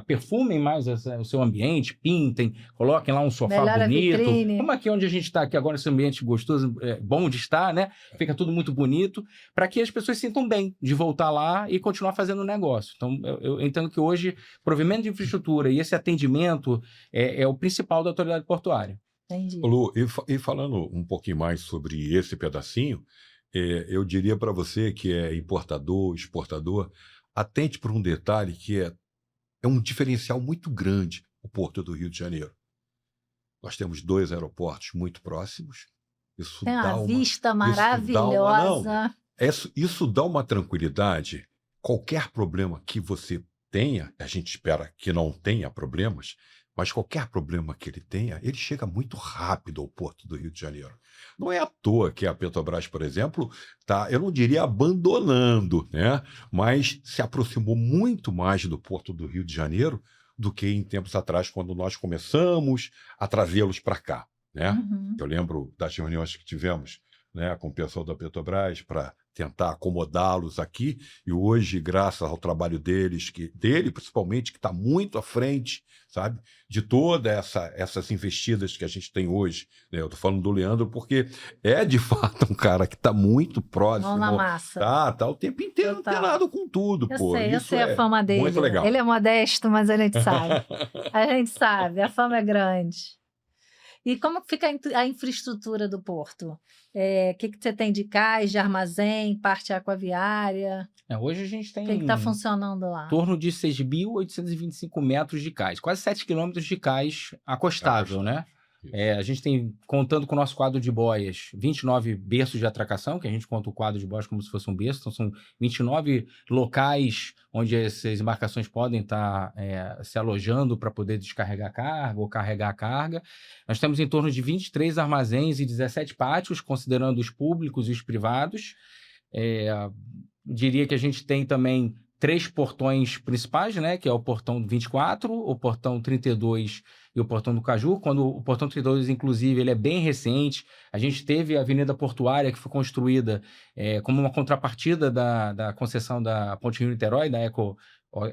perfumem mais o seu ambiente, pintem, coloquem lá um sofá bonito, como aqui onde a gente está aqui agora, esse ambiente gostoso, bom de estar, né? Fica tudo muito bonito, para que as pessoas se sintam bem de voltar lá e continuar fazendo o negócio. Então, eu entendo que hoje, provimento de infraestrutura e esse atendimento é o principal da autoridade portuária. Entendi. Lu, e falando um pouquinho mais sobre esse pedacinho, eu diria para você que é importador, exportador, atente para um detalhe que é um diferencial muito grande o Porto do Rio de Janeiro. Nós temos 2 aeroportos muito próximos. Isso tem dá uma vista maravilhosa. Isso dá uma tranquilidade. Qualquer problema que você tenha, a gente espera que não tenha problemas, mas qualquer problema que ele tenha, ele chega muito rápido ao Porto do Rio de Janeiro. Não é à toa que a Petrobras, por exemplo, está, eu não diria abandonando, né? Mas se aproximou muito mais do Porto do Rio de Janeiro do que em tempos atrás, quando nós começamos a trazê-los para cá, né? Eu lembro das reuniões que tivemos, né, com o pessoal da Petrobras para tentar acomodá-los aqui, e hoje, graças ao trabalho dele principalmente, que está muito à frente, sabe, de todas essas investidas que a gente tem hoje, né? Eu estou falando do Leandro porque é, de fato, um cara que está muito próximo. Mão na massa. Tá o tempo inteiro antenado com tudo, Eu sei a fama dele. Muito legal. Ele é modesto, mas a gente sabe. A gente sabe, a fama é grande. E como fica a infraestrutura do porto? O que você tem de cais, de armazém, parte aquaviária? Hoje a gente tem... O que está funcionando lá? Em torno de 6.825 metros de cais, quase 7 quilômetros de cais acostável, né? A gente tem, contando com o nosso quadro de boias, 29 berços de atracação, que a gente conta o quadro de boias como se fosse um berço, então são 29 locais onde essas embarcações podem estar se alojando para poder descarregar carga ou carregar a carga. Nós temos em torno de 23 armazéns e 17 pátios, considerando os públicos e os privados. Diria que a gente tem também 3 portões principais, né, que é o portão 24, o portão 32 e o portão do Caju. Quando o portão 32, inclusive, ele é bem recente. A gente teve a Avenida Portuária, que foi construída como uma contrapartida da concessão da Ponte Rio-Niterói, da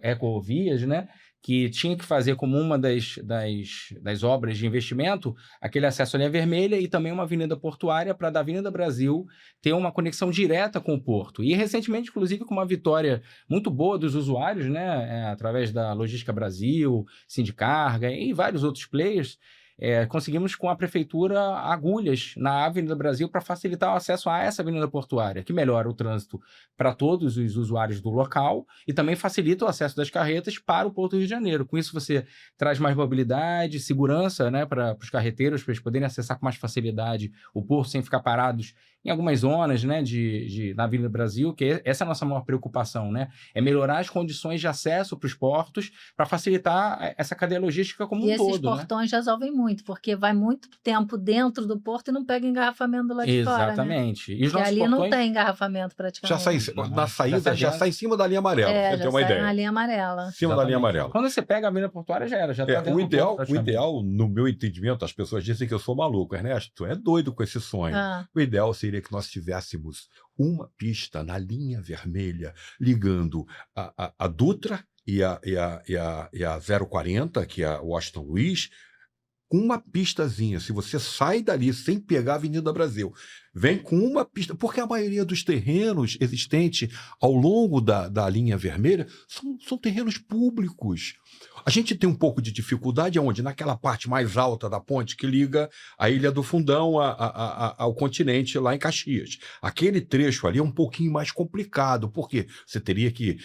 Ecovias, né, que tinha que fazer como uma das obras de investimento aquele acesso à linha vermelha e também uma avenida portuária para da Avenida Brasil ter uma conexão direta com o porto. E recentemente, inclusive, com uma vitória muito boa dos usuários, né, através da Logística Brasil, Sindicarga e vários outros players, conseguimos com a prefeitura agulhas na Avenida Brasil para facilitar o acesso a essa avenida portuária, que melhora o trânsito para todos os usuários do local e também facilita o acesso das carretas para o Porto do Rio de Janeiro. Com isso você traz mais mobilidade, segurança, né, para os carreteiros, para eles poderem acessar com mais facilidade o porto sem ficar parados em algumas zonas, né, na Avenida Brasil, que essa é a nossa maior preocupação, né? É melhorar as condições de acesso para os portos para facilitar essa cadeia logística como um todo. E esses portões resolvem muito, porque vai muito tempo dentro do porto e não pega engarrafamento lá de fora, né? Exatamente. E os Porque nossos ali portões não tem engarrafamento praticamente. Na saída, já sai em cima da linha amarela, pra você ter uma ideia. Na linha amarela. Em cima da linha amarela. Quando você pega a avenida portuária, já era. Já tá O ideal, no meu entendimento, as pessoas dizem que eu sou maluco. Ernesto, tu é doido com esse sonho. O ideal seria que nós tivéssemos uma pista na linha vermelha ligando a Dutra e a 040, que é a Washington Luiz, com uma pistazinha. Se você sai dali sem pegar a Avenida Brasil, vem com uma pista, porque a maioria dos terrenos existentes ao longo da linha vermelha são terrenos públicos. A gente tem um pouco de dificuldade onde? Naquela parte mais alta da ponte que liga a Ilha do Fundão ao continente lá em Caxias. Aquele trecho ali é um pouquinho mais complicado, porque você teria que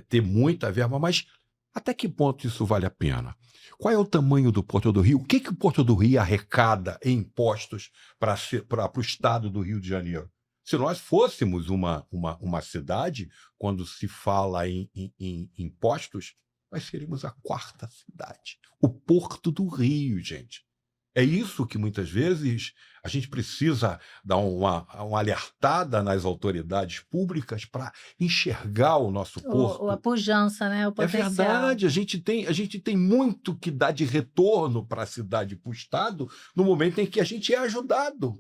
ter muita verba, mas até que ponto isso vale a pena? Qual é o tamanho do Porto do Rio? O que o Porto do Rio arrecada em impostos para o estado do Rio de Janeiro? Se nós fôssemos uma cidade, quando se fala em impostos, nós seríamos a 4ª cidade. O Porto do Rio, gente. É isso que muitas vezes a gente precisa dar uma alertada nas autoridades públicas para enxergar o nosso porto. A pujança, né? O potencial. É verdade, a gente tem muito que dar de retorno para a cidade e para o Estado no momento em que a gente é ajudado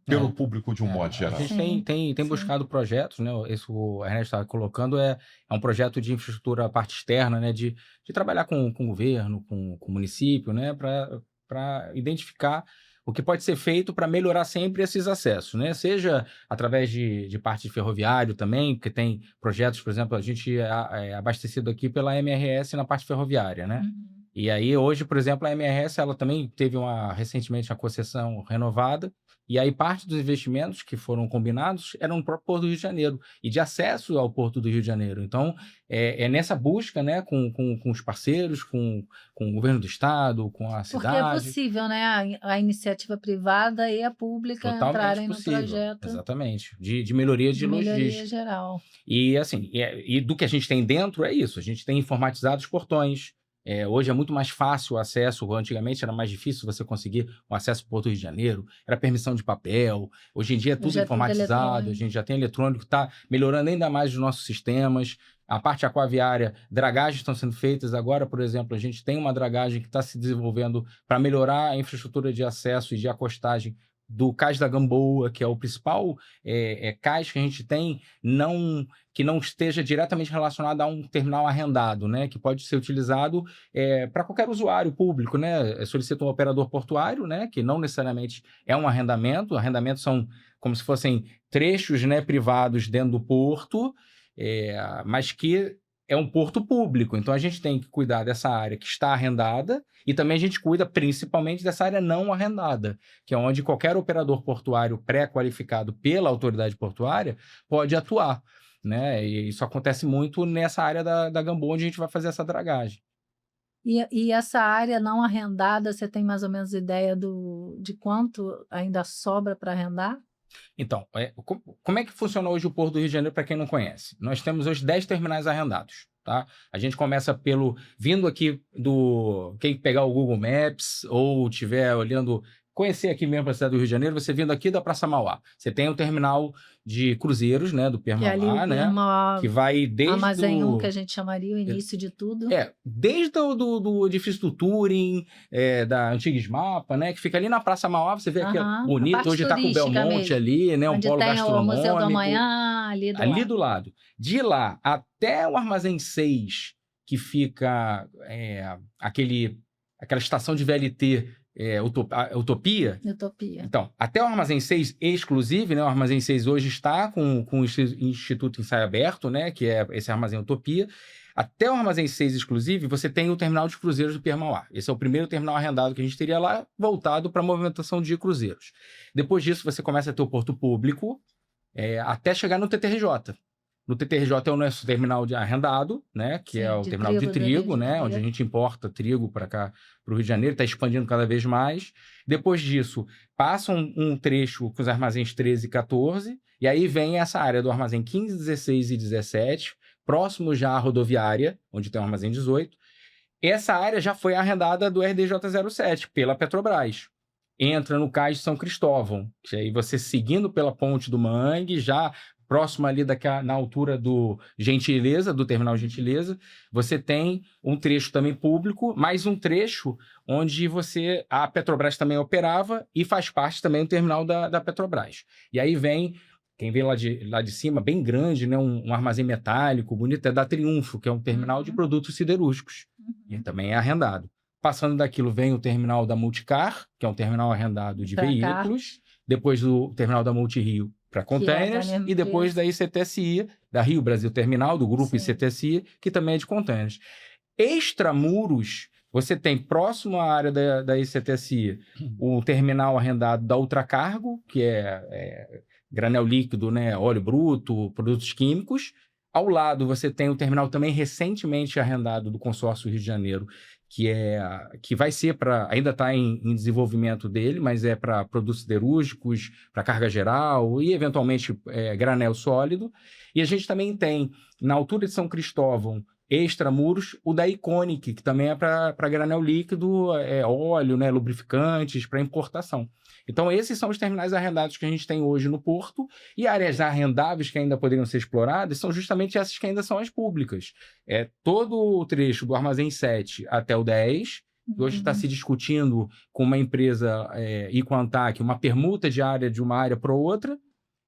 pelo público de um modo geral. A gente tem buscado projetos, né? Isso o Ernesto estava colocando, é um projeto de infraestrutura, a parte externa, né? De trabalhar com o governo, com o município, né? Para identificar o que pode ser feito para melhorar sempre esses acessos, né? Seja através de parte de ferroviário também, porque tem projetos, por exemplo, a gente é abastecido aqui pela MRS na parte ferroviária, né? E aí hoje, por exemplo, a MRS ela também teve recentemente a concessão renovada, e aí parte dos investimentos que foram combinados eram no próprio Porto do Rio de Janeiro e de acesso ao Porto do Rio de Janeiro. Então, é nessa busca, né, com os parceiros, com o governo do estado, com a cidade. Porque é possível, né, a iniciativa privada e a pública entrarem no projeto. Exatamente, de melhoria de logística. Melhoria geral. E assim, e do que a gente tem dentro é isso, a gente tem informatizado os portões. Hoje é muito mais fácil o acesso. Antigamente era mais difícil você conseguir o acesso ao Porto do Rio de Janeiro, era permissão de papel. Hoje em dia é tudo informatizado, a gente já tem eletrônico, está melhorando ainda mais os nossos sistemas. A parte aquaviária, dragagens estão sendo feitas agora, por exemplo, a gente tem uma dragagem que está se desenvolvendo para melhorar a infraestrutura de acesso e de acostagem do Cais da Gamboa, que é o principal cais que a gente tem, que não esteja diretamente relacionado a um terminal arrendado, né, que pode ser utilizado para qualquer usuário público, né, solicita um operador portuário, né, que não necessariamente é um arrendamento. Arrendamentos são como se fossem trechos, né, privados dentro do porto, mas que é um porto público, então a gente tem que cuidar dessa área que está arrendada e também a gente cuida principalmente dessa área não arrendada, que é onde qualquer operador portuário pré-qualificado pela autoridade portuária pode atuar, né? E isso acontece muito nessa área da Gamboa, onde a gente vai fazer essa dragagem. E essa área não arrendada, você tem mais ou menos ideia de quanto ainda sobra para arrendar? Então, como é que funciona hoje o Porto do Rio de Janeiro, para quem não conhece? Nós temos hoje 10 terminais arrendados, tá? A gente começa vindo aqui quem pegar o Google Maps ou estiver olhando, conhecer aqui mesmo a cidade do Rio de Janeiro, você vindo aqui da Praça Mauá. Você tem o terminal de cruzeiros, né, do Pier Mauá, né, que vai desde Armazém 1, que a gente chamaria o início de tudo. Desde do edifício do Touring, da antiga Smapa, né, que fica ali na Praça Mauá, você vê aqui bonito, hoje está com o Belmonte ali, né, um polo gastronômico. O Museu do Amanhã, ali do lado. De lá até o Armazém 6, que fica aquela estação de VLT, Utopia. Então, até o Armazém 6 exclusive, né? O Armazém 6 hoje está com o Instituto Ensaio Aberto, né? Que é esse Armazém Utopia. Até o Armazém 6, exclusive, você tem o terminal de cruzeiros do Pier Mauá. Esse é o primeiro terminal arrendado que a gente teria lá, voltado para a movimentação de cruzeiros. Depois disso, você começa a ter o porto público, até chegar no TTRJ. No TTRJ é o nosso terminal de arrendado, né? Que é o terminal de trigo, né? Onde a gente importa trigo para cá, para o Rio de Janeiro, está expandindo cada vez mais. Depois disso, passa um trecho com os armazéns 13 e 14, e aí vem essa área do armazém 15, 16 e 17, próximo já à rodoviária, onde tem o armazém 18. Essa área já foi arrendada do RDJ 07, pela Petrobras. Entra no Cais de São Cristóvão, que aí você seguindo pela Ponte do Mangue, já próximo ali na altura do Gentileza, do terminal Gentileza, você tem um trecho também público, mais um trecho onde a Petrobras também operava e faz parte também do terminal da Petrobras. E aí quem vem lá de cima, bem grande, né, um armazém metálico, bonito, é da Triunfo, que é um terminal de produtos siderúrgicos, e também é arrendado. Passando daquilo vem o terminal da Multicar, que é um terminal arrendado de veículos, depois do terminal da Multirio, para containers, e depois da ICTSI, da Rio Brasil Terminal, do grupo ICTSI, que também é de containers. Extramuros, você tem próximo à área da ICTSI o terminal arrendado da Ultracargo, que é granel líquido, né, óleo bruto, produtos químicos. Ao lado você tem o terminal também recentemente arrendado do consórcio Rio de Janeiro, que vai ser ainda está em desenvolvimento dele, mas é para produtos siderúrgicos, para carga geral e, eventualmente, granel sólido. E a gente também tem, na altura de São Cristóvão, extramuros, o da Iconic, que também é para granel líquido, óleo, né, lubrificantes, para importação. Então, esses são os terminais arrendados que a gente tem hoje no Porto, e áreas arrendáveis que ainda poderiam ser exploradas são justamente essas que ainda são as públicas. Todo o trecho do Armazém 7 até o 10, hoje está se discutindo com uma empresa e com a ANTAC uma permuta de área de uma área para outra.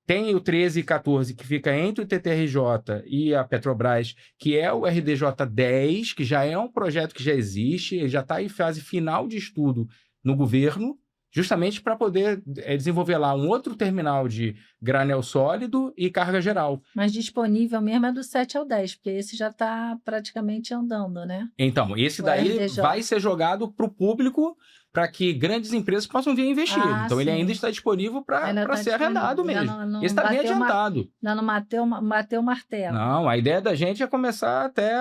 Tem o 13 e 14, que fica entre o TTRJ e a Petrobras, que é o RDJ 10, que já é um projeto que já existe, ele já está em fase final de estudo no governo, justamente para poder desenvolver lá um outro terminal de granel sólido e carga geral. Mas disponível mesmo é do 7 ao 10, porque esse já está praticamente andando, né? Então, esse daí vai ser jogado para o público, para que grandes empresas possam vir investir. Então, ele ainda está disponível para ser arrendado mesmo. Esse está bem adiantado. Ainda não bateu o martelo. Não, a ideia da gente é começar até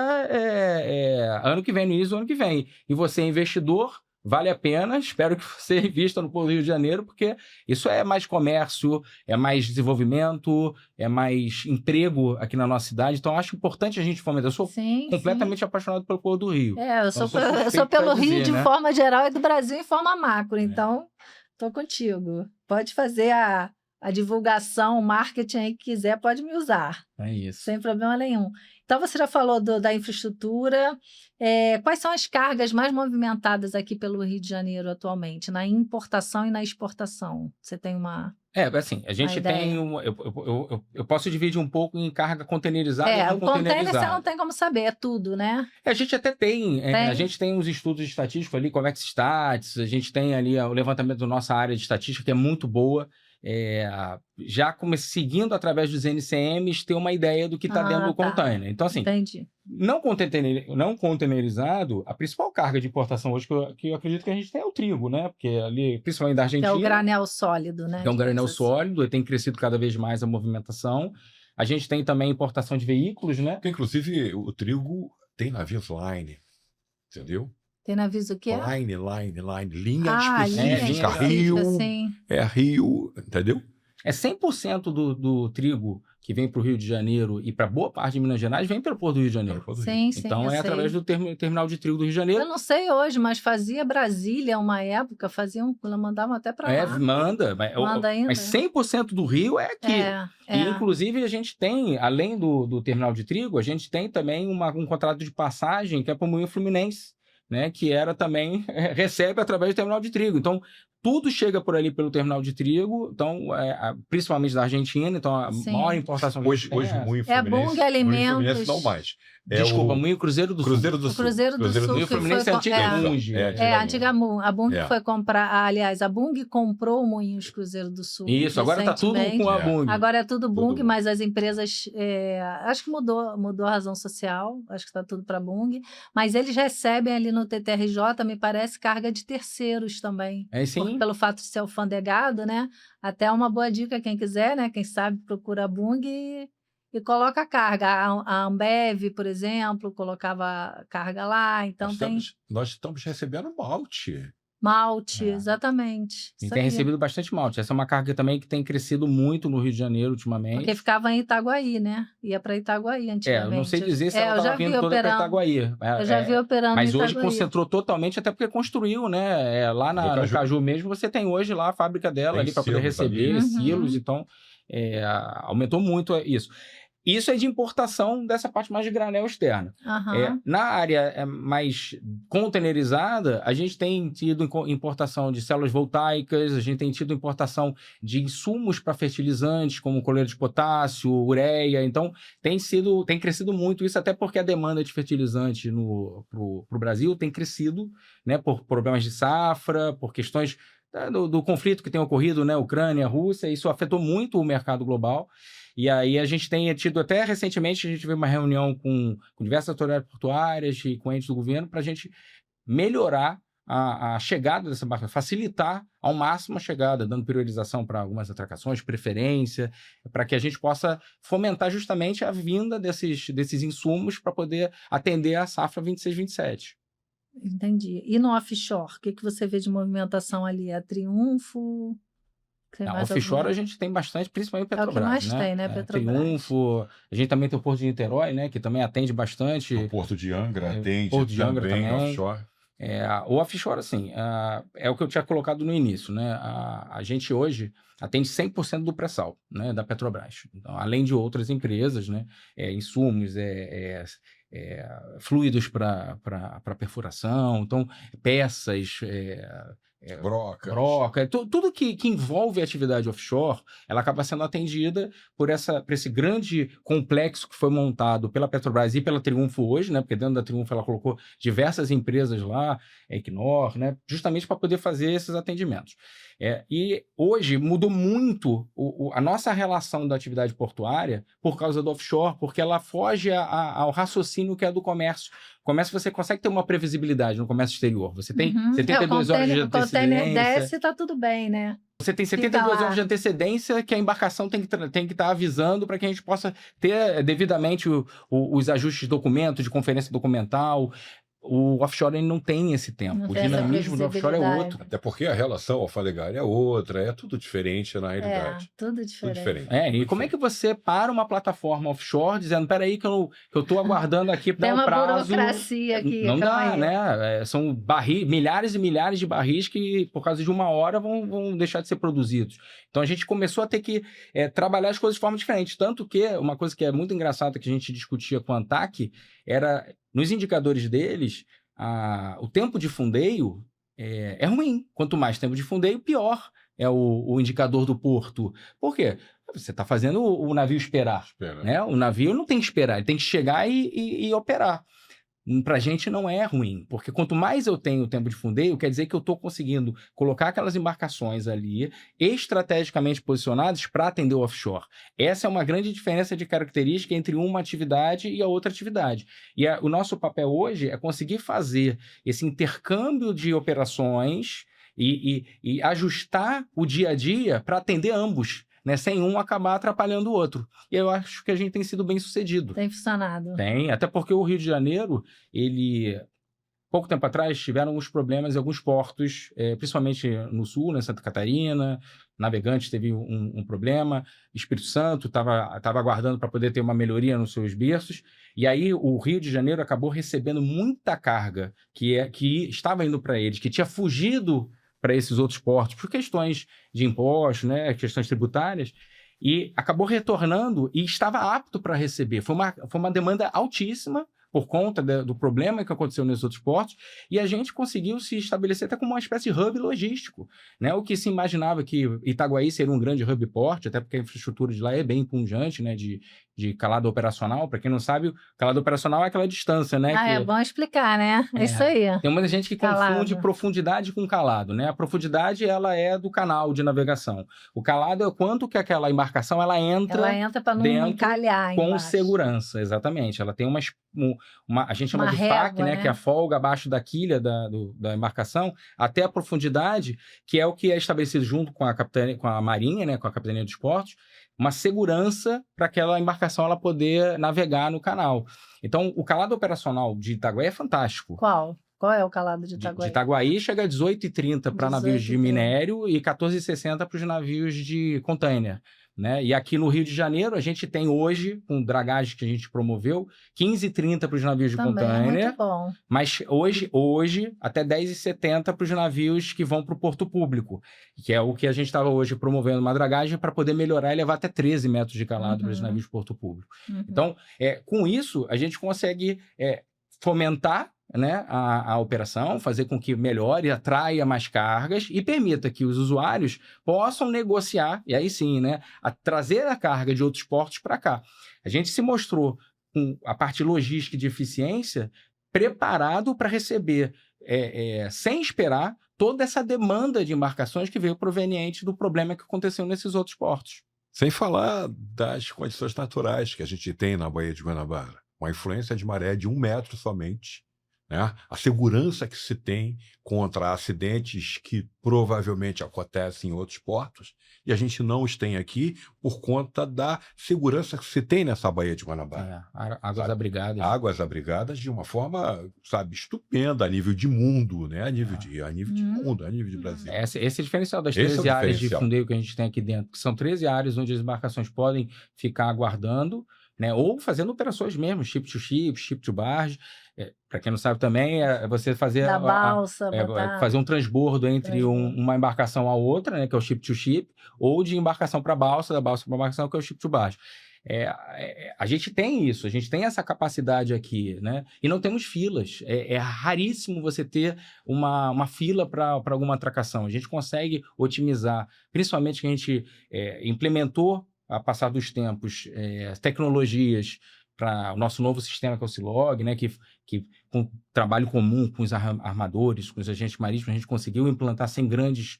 ano que vem, no início do ano que vem. E você, investidor, vale a pena, espero que você invista no Porto do Rio de Janeiro, porque isso é mais comércio, é mais desenvolvimento, é mais emprego aqui na nossa cidade. Então, acho importante a gente fomentar. Eu sou completamente apaixonado pelo Porto do Rio. Eu sou pelo Rio de forma geral e do Brasil em forma macro. Então, estou contigo. Pode fazer a divulgação, o marketing aí que quiser, pode me usar. É isso. Sem problema nenhum. Então, você já falou da infraestrutura. Quais são as cargas mais movimentadas aqui pelo Rio de Janeiro atualmente, na importação e na exportação? Você tem uma... assim, a gente tem eu posso dividir um pouco em carga containerizada e não o container containerizada. você não tem como saber, é tudo, né? A gente até tem. A gente tem uns estudos estatísticos ali, Comex Stats, a gente tem ali o levantamento da nossa área de estatística, que é muito boa. Já seguindo através dos NCMs, ter uma ideia do que está dentro do container. Então, assim, não containerizado, a principal carga de importação hoje que eu acredito que a gente tem é o trigo, né? Porque ali, principalmente da Argentina... Que é o granel sólido, né? Que é um granel sólido, e tem crescido cada vez mais a movimentação. A gente tem também importação de veículos, né? Porque, inclusive, o trigo tem navios line, entendeu? Tem navios o quê? Line, linha específica, Rio, Rio, entendeu? 100% do trigo que vem para o Rio de Janeiro e para boa parte de Minas Gerais vem pelo Porto do Rio de Janeiro. Sim, então através do terminal de trigo do Rio de Janeiro. Eu não sei hoje, mas fazia Brasília uma época, mandavam até para lá. Manda ainda. Mas 100% do Rio é aqui. E, inclusive, a gente tem, além do terminal de trigo, a gente tem também um contrato de passagem que é para o Moinho Fluminense, né, que era também, recebe através do terminal de trigo. Então, tudo chega por ali pelo terminal de trigo, então, principalmente da Argentina, então a Sim. maior importação que Hoje a gente tem o Moinho É a Fluminense... Bung Alimentos. Moinho Fluminense não mais. Desculpa, Moinho Cruzeiro do Cruzeiro Sul. do O Sul. Cruzeiro do Sul Moinho que Fluminense é foi... antiga Bunge. a antiga Bung. A Bung É. foi comprar... Aliás, a Bung comprou o Moinhos Cruzeiro do Sul. Isso, agora tá tudo recentemente. com a É. Bung. Agora é tudo Bung, Bung. mas as empresas... acho que mudou a razão social. Acho que está tudo para Bung. Mas eles recebem ali no TTRJ, me parece, carga de terceiros também. É sim. Pelo fato de ser alfandegado, né? Até uma boa dica, quem quiser, né? Quem sabe, procura a Bung e coloca a carga. A Ambev, por exemplo, colocava carga lá. Então Nós estamos recebendo malte. malte, É. exatamente. E Isso tem aí. recebido bastante malte. Essa é uma carga também que tem crescido muito no Rio de Janeiro ultimamente. Porque ficava em Itaguaí, né? Ia para Itaguaí antigamente. Eu não sei dizer se eu ela já estava vi vindo toda para operando. Itaguaí. Eu já vi operando Mas em hoje Itaguaí. concentrou totalmente, até porque construiu, né? Lá no Caju mesmo, você tem hoje lá a fábrica dela Tem ali para poder silos ali. receber, Uhum. silos, então aumentou muito isso. Isso é de importação dessa parte mais de granel externa. Aham. Na área mais containerizada, a gente tem tido importação de células voltaicas, a gente tem tido importação de insumos para fertilizantes, como coleira de potássio, ureia. Então, tem crescido muito isso, até porque a demanda de fertilizante pro Brasil tem crescido, né, por problemas de safra, por questões do conflito que tem ocorrido, né, Ucrânia, Rússia. Isso afetou muito o mercado global. E aí a gente tem tido, até recentemente, a gente teve uma reunião com diversas autoridades portuárias e com entes do governo para a gente melhorar a chegada dessa barca, facilitar ao máximo a chegada, dando priorização para algumas atracações, preferência, para que a gente possa fomentar justamente a vinda desses insumos para poder atender a safra 26-27. Entendi. E no offshore, o que você vê de movimentação ali? É Triunfo? Offshore a gente tem bastante, principalmente Petrobras. É o que mais tem, né? Petrobras. Triunfo, a gente também tem o Porto de Niterói, né? Que também atende bastante. O Porto de Angra atende Porto de Angra também. offshore. O offshore, assim, é o que eu tinha colocado no início, né? A gente hoje atende 100% do pré-sal, né? Da Petrobras. Então, além de outras empresas, né? Insumos, fluidos para perfuração, então peças... broca, tudo que envolve a atividade offshore, ela acaba sendo atendida por esse grande complexo que foi montado pela Petrobras e pela Triunfo hoje, né? Porque dentro da Triunfo ela colocou diversas empresas lá, Equinor, né? Justamente para poder fazer esses atendimentos. E hoje mudou muito a nossa relação da atividade portuária por causa do offshore, porque ela foge ao raciocínio que é do comércio. O comércio você consegue ter uma previsibilidade no comércio exterior. Você tem 72 horas de antecedência. O container desce e tá tudo bem, né? Você tem 72 horas de antecedência que a embarcação tem que estar avisando para que a gente possa ter devidamente os ajustes de documento, de conferência documental. O offshore ele não tem esse tempo. O dinamismo do offshore é outro. Até porque a relação alfandegária é outra, é tudo diferente na realidade. Tudo diferente. Tudo diferente. E como é que você para uma plataforma offshore dizendo, peraí que eu estou aguardando aqui para dar um prazo... Tem uma burocracia aqui. Não dá, né? São milhares e milhares de barris que, por causa de uma hora, vão deixar de ser produzidos. Então, a gente começou a ter que trabalhar as coisas de forma diferente. Tanto que, uma coisa que é muito engraçada que a gente discutia com a ANTAQ era... Nos indicadores deles, o tempo de fundeio é ruim. Quanto mais tempo de fundeio, pior é o indicador do porto. Por quê? Você está fazendo o navio esperar. Né? O navio não tem que esperar, ele tem que chegar e operar. Para a gente não é ruim, porque quanto mais eu tenho tempo de fundeio, quer dizer que eu estou conseguindo colocar aquelas embarcações ali estrategicamente posicionadas para atender o offshore. Essa é uma grande diferença de característica entre uma atividade e a outra atividade. E o nosso papel hoje é conseguir fazer esse intercâmbio de operações e ajustar o dia a dia para atender ambos. Né, sem um acabar atrapalhando o outro. E eu acho que a gente tem sido bem sucedido. Tem funcionado. Tem, até porque o Rio de Janeiro, pouco tempo atrás, tiveram alguns problemas em alguns portos, principalmente no sul, né, Santa Catarina, Navegantes teve um problema, Espírito Santo estava aguardando para poder ter uma melhoria nos seus berços, e aí o Rio de Janeiro acabou recebendo muita carga que estava indo para eles, que tinha fugido para esses outros portos, por questões de impostos, né, questões tributárias, e acabou retornando e estava apto para receber. Foi uma demanda altíssima, por conta do problema que aconteceu nesses outros portos, e a gente conseguiu se estabelecer até como uma espécie de hub logístico, né? O que se imaginava que Itaguaí seria um grande hub port, até porque a infraestrutura de lá é bem pungente, né? De calado operacional. Para quem não sabe, o calado operacional é aquela distância, né? É bom explicar, né? É isso aí. Tem muita gente que confunde profundidade com calado, né? A profundidade, ela é do canal de navegação. O calado é o quanto que aquela embarcação, ela entra para não encalhar com embaixo. Segurança, exatamente. Ela tem a gente chama uma de régua, FAC, né? Que é a folga abaixo da quilha da embarcação, até a profundidade, que é o que é estabelecido junto com a Marinha, né? Com a Capitania dos Portos, uma segurança para aquela embarcação ela poder navegar no canal. Então, o calado operacional de Itaguaí é fantástico. Qual é o calado de Itaguaí? De Itaguaí chega a 18,30 para navios de minério e 14,60 para os navios de container, né? E aqui no Rio de Janeiro, a gente tem hoje, com dragagem que a gente promoveu, 15,30 para os navios de container. Muito bom. Mas hoje até 10,70 para os navios que vão para o porto público, que é o que a gente estava hoje promovendo uma dragagem para poder melhorar e levar até 13 metros de calado para os navios de porto público. Então, com isso, a gente consegue fomentar, né, a operação, fazer com que melhore, atraia mais cargas e permita que os usuários possam negociar, e aí sim, né, trazer a carga de outros portos para cá. A gente se mostrou, com a parte logística e de eficiência, preparado para receber, sem esperar, toda essa demanda de embarcações que veio proveniente do problema que aconteceu nesses outros portos. Sem falar das condições naturais que a gente tem na Baía de Guanabara. Uma influência de maré de 1 metro somente, né? A segurança que se tem contra acidentes que provavelmente acontecem em outros portos, e a gente não os tem aqui por conta da segurança que se tem nessa Baía de Guanabara. Águas abrigadas. Águas abrigadas de uma forma, estupenda, a nível de mundo, né? A nível de mundo, a nível de Brasil. Esse é o diferencial das 13 áreas de fundeio que a gente tem aqui dentro, que são 13 áreas onde as embarcações podem ficar aguardando, né, ou fazendo operações mesmo, ship to barge. Para quem não sabe também, é você fazer da balsa, fazer um transbordo entre uma embarcação a outra, né, que é o ship to ship, ou de embarcação para balsa, da balsa para embarcação, que é o ship to barge. A gente tem isso, a gente tem essa capacidade aqui, né? E não temos filas. É raríssimo você ter uma fila para alguma atracação. A gente consegue otimizar, principalmente que a gente implementou, a passar dos tempos, tecnologias para o nosso novo sistema, que é o Silog, né, que com trabalho comum com os armadores, com os agentes marítimos, a gente conseguiu implantar sem grandes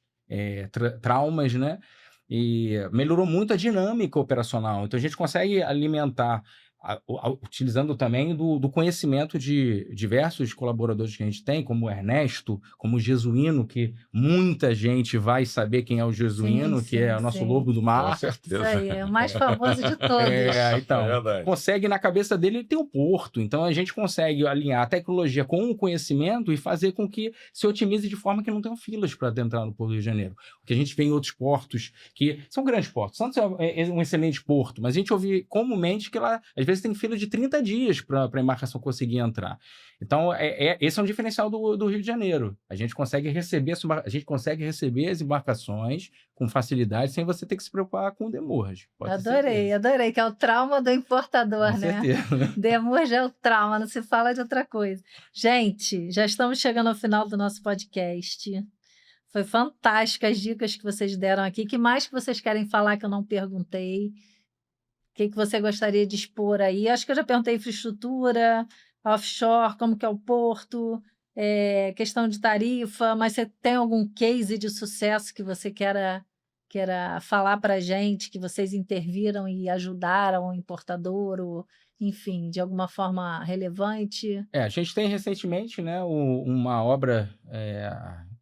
traumas, né, e melhorou muito a dinâmica operacional. Então, a gente consegue alimentar, utilizando também do conhecimento de diversos colaboradores que a gente tem, como o Ernesto, como o Jesuíno, que muita gente vai saber quem é o Jesuíno, que é o nosso lobo do mar. Com certeza. Isso aí, é o mais famoso de todos. Então, consegue, na cabeça dele, ter um porto. Então, a gente consegue alinhar a tecnologia com o conhecimento e fazer com que se otimize de forma que não tenham filas para adentrar no Porto do Rio de Janeiro. O que a gente vê em outros portos, que são grandes portos. Santos é um excelente porto, mas a gente ouve comumente que lá, às vezes, tem fila de 30 dias para a embarcação conseguir entrar. Então, esse é um diferencial do Rio de Janeiro. A gente consegue receber as embarcações com facilidade, sem você ter que se preocupar com demurge. Adorei, que é o trauma do importador, com né? certeza. Demurge é o trauma, não se fala de outra coisa. Gente, já estamos chegando ao final do nosso podcast. Foi fantástico as dicas que vocês deram aqui. O que mais que vocês querem falar que eu não perguntei? O que você gostaria de expor aí? Acho que eu já perguntei infraestrutura, offshore, como que é o porto, questão de tarifa, mas você tem algum case de sucesso que você queira falar para a gente, que vocês interviram e ajudaram o importador, ou, enfim, de alguma forma relevante? A gente tem recentemente, né, uma obra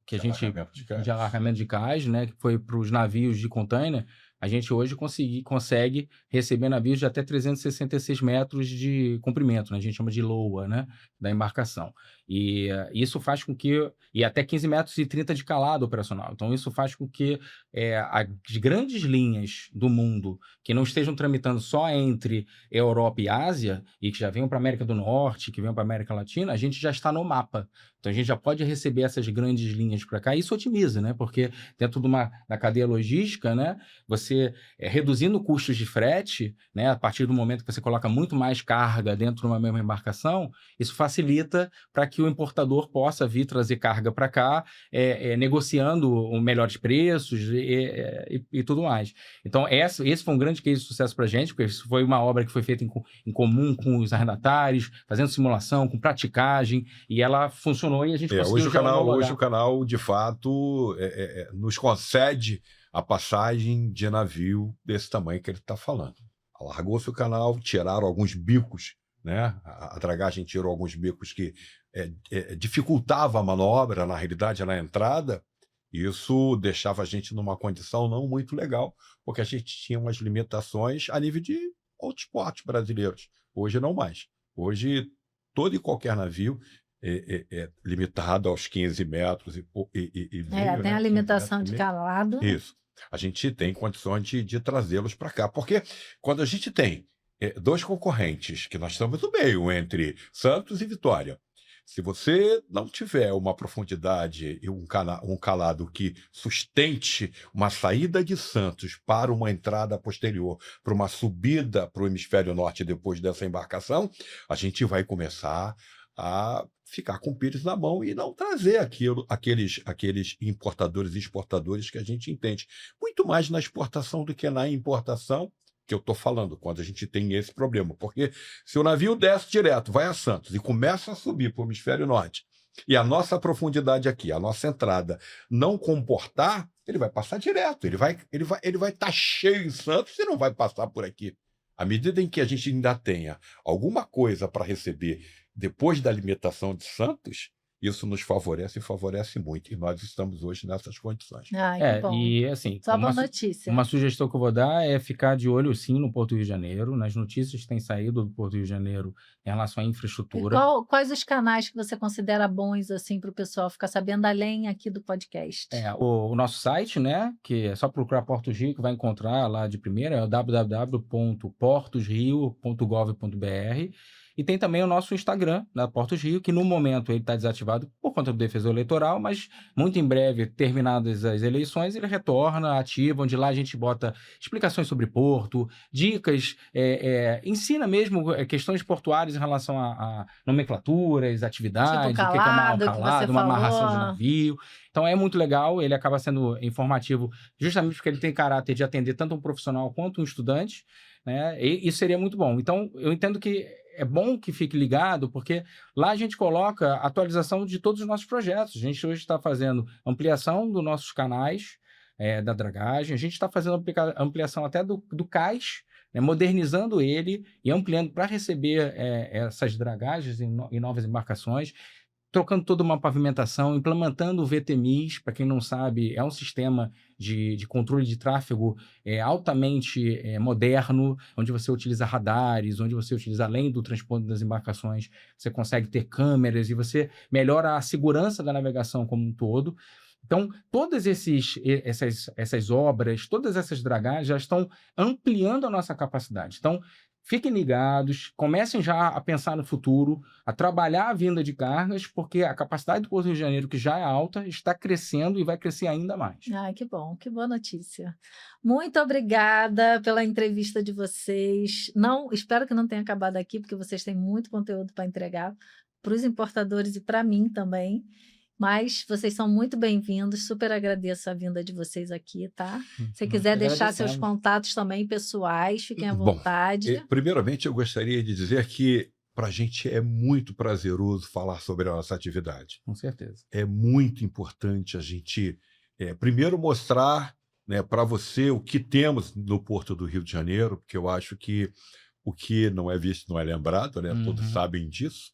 que a gente de alargamento de cais, né, que foi para os navios de container. A gente hoje consegue receber navios de até 366 metros de comprimento, né? A gente chama de LOA, né? Da embarcação. E isso faz com que... E até 15 metros e 30 de calado operacional. Então, isso faz com que as grandes linhas do mundo que não estejam tramitando só entre Europa e Ásia, e que já venham para a América do Norte, que venham para a América Latina, a gente já está no mapa. Então, a gente já pode receber essas grandes linhas para cá. E isso otimiza, né? Porque dentro da cadeia logística, né? Você reduzindo custos de frete, né? A partir do momento que você coloca muito mais carga dentro de uma mesma embarcação, isso facilita para que o importador possa vir trazer carga para cá, negociando melhores preços e tudo mais. Então, esse foi um grande case de sucesso para a gente, porque isso foi uma obra que foi feita em comum com os arrendatários, fazendo simulação, com praticagem, e ela funcionou e a gente conseguiu... Hoje o canal, de fato, nos concede a passagem de navio desse tamanho que ele está falando. Alargou-se o canal, tiraram alguns bicos, né? A dragagem tirou alguns bicos que dificultava a manobra, na realidade, na entrada. Isso deixava a gente numa condição não muito legal, porque a gente tinha umas limitações a nível de outros portos brasileiros. Hoje não mais. Hoje, todo e qualquer navio é limitado aos 15 metros e meio, tem a limitação de calado. Isso. A gente tem condições de trazê-los para cá. Porque quando a gente tem dois concorrentes, que nós estamos no meio, entre Santos e Vitória, se você não tiver uma profundidade e um calado que sustente uma saída de Santos para uma entrada posterior, para uma subida para o hemisfério norte depois dessa embarcação, a gente vai começar a ficar com o pires na mão e não trazer aqueles importadores e exportadores que a gente entende. Muito mais na exportação do que na importação, que eu estou falando, quando a gente tem esse problema. Porque se o navio desce direto, vai a Santos e começa a subir para o hemisfério norte, e a nossa profundidade aqui, a nossa entrada, não comportar, ele vai passar direto, ele vai estar cheio em Santos e não vai passar por aqui. À medida em que a gente ainda tenha alguma coisa para receber depois da limitação de Santos, isso nos favorece e favorece muito. E nós estamos hoje nessas condições. Que bom. E assim, Só boa notícia. Uma sugestão que eu vou dar é ficar de olho, sim, no Porto do Rio de Janeiro, nas notícias que têm saído do Porto do Rio de Janeiro em relação à infraestrutura. E quais os canais que você considera bons assim, para o pessoal ficar sabendo além aqui do podcast? O nosso site, né, que é só procurar Portos Rio, que vai encontrar lá de primeira, é o www.portosrio.gov.br. E tem também o nosso Instagram, da Portos Rio, que no momento ele está desativado por conta do defensor eleitoral, mas muito em breve, terminadas as eleições, ele retorna, ativa, onde lá a gente bota explicações sobre Porto, dicas, ensina mesmo questões portuárias em relação a nomenclaturas, atividades, tipo o que é uma calado, uma amarração de navio. Então é muito legal, ele acaba sendo informativo justamente porque ele tem caráter de atender tanto um profissional quanto um estudante, né? E isso seria muito bom. Então eu entendo que é bom que fique ligado, porque lá a gente coloca a atualização de todos os nossos projetos. A gente hoje está fazendo ampliação dos nossos canais da dragagem, a gente está fazendo ampliação até do cais, né, modernizando ele e ampliando para receber essas dragagens em novas embarcações, trocando toda uma pavimentação, implementando o VTMIS, para quem não sabe, é um sistema de controle de tráfego altamente moderno, onde você utiliza radares, onde você utiliza, além do transporte das embarcações, você consegue ter câmeras e você melhora a segurança da navegação como um todo. Então, todas essas obras, todas essas dragagens já estão ampliando a nossa capacidade. Então, fiquem ligados, comecem já a pensar no futuro, a trabalhar a vinda de cargas, porque a capacidade do Porto do Rio de Janeiro, que já é alta, está crescendo e vai crescer ainda mais. Que bom, que boa notícia. Muito obrigada pela entrevista de vocês. Espero que não tenha acabado aqui, porque vocês têm muito conteúdo para entregar para os importadores e para mim também. Mas vocês são muito bem-vindos, super agradeço a vinda de vocês aqui, tá? Se quiser deixar seus contatos também pessoais, fiquem à vontade. Primeiramente, eu gostaria de dizer que para a gente é muito prazeroso falar sobre a nossa atividade. Com certeza. É muito importante a gente, primeiro, mostrar, né, para você o que temos no Porto do Rio de Janeiro, porque eu acho que o que não é visto não é lembrado, né? Todos sabem disso.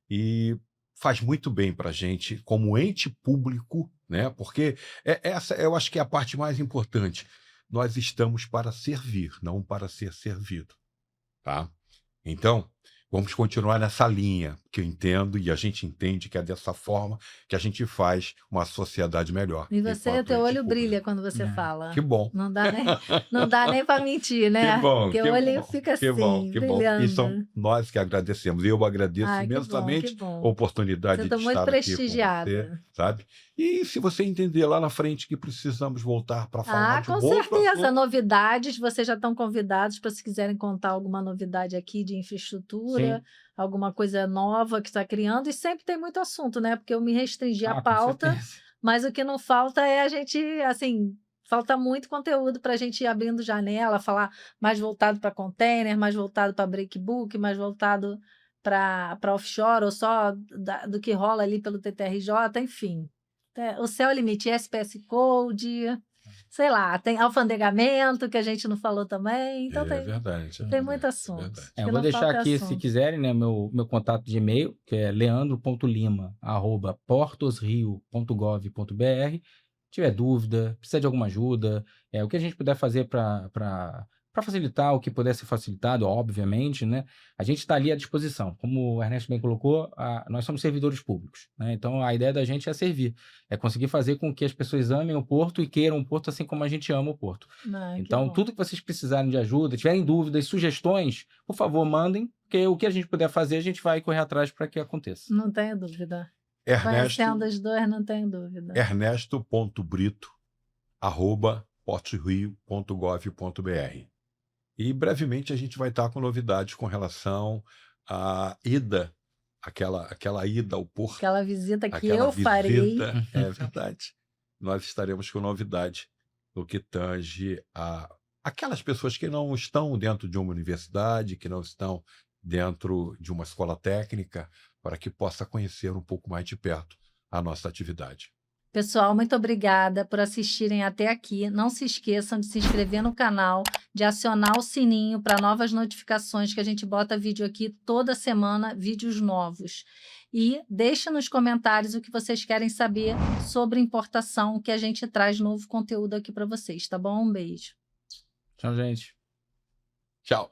E faz muito bem para a gente, como ente público, né? Porque essa eu acho que é a parte mais importante. Nós estamos para servir, não para ser servido. Tá? Então, vamos continuar nessa linha. que eu entendo e a gente entende que é dessa forma que a gente faz uma sociedade melhor. E você, enquanto teu ente olho público. brilha quando você fala. Que bom. Não dá nem para mentir, né? Que bom, Porque que o olho bom, fica que assim, bom, que bom. brilhando. E são nós que agradecemos. Eu agradeço Ai, que bom, imensamente que bom. a oportunidade Sinto de muito estar aqui com você, prestigiada. sabe? E se você entender lá na frente que precisamos voltar para falar de Com um outro certeza. assunto, Novidades, vocês já estão convidados para se quiserem contar alguma novidade aqui de infraestrutura, Sim. alguma coisa nova que está criando, e sempre tem muito assunto, né? Porque eu me restringi à Com pauta, certeza. mas o que não falta é a gente, assim, falta muito conteúdo para a gente ir abrindo janela, falar mais voltado para container, mais voltado para breakbook, mais voltado para offshore, ou só do que rola ali pelo TTRJ, enfim. O céu é o limite, SPS Code, sei lá, tem alfandegamento, que a gente não falou também, então é verdade. tem muito assunto. verdade. Que Eu vou não deixar falta aqui, assunto. se quiserem, né, meu contato de e-mail, que é leandro.lima@portosrio.gov.br. Se tiver dúvida, precisa de alguma ajuda, o que a gente puder fazer para facilitar, o que puder ser facilitado, obviamente, né? A gente está ali à disposição. Como o Ernesto bem colocou, nós somos servidores públicos, né? Então a ideia da gente é servir, é conseguir fazer com que as pessoas amem o Porto e queiram o Porto assim como a gente ama o Porto. Que Então, bom. tudo que vocês precisarem de ajuda, tiverem dúvidas, sugestões, por favor, mandem, porque o que a gente puder fazer, a gente vai correr atrás para que aconteça. Não tenho dúvida. Ernesto, Conhecendo os dois, não tenho dúvida. ernesto.brito@portorio.gov.br. E brevemente a gente vai estar com novidades com relação à ida, aquela ida ao Porto. Aquela visita que aquela eu farei. É verdade. Nós estaremos com novidade no que tange a aquelas pessoas que não estão dentro de uma universidade, que não estão dentro de uma escola técnica, para que possa conhecer um pouco mais de perto a nossa atividade. Pessoal, muito obrigada por assistirem até aqui. Não se esqueçam de se inscrever no canal, de acionar o sininho para novas notificações, que a gente bota vídeo aqui toda semana, vídeos novos. E deixe nos comentários o que vocês querem saber sobre importação, que a gente traz novo conteúdo aqui para vocês, tá bom? Um beijo. Tchau, gente. Tchau.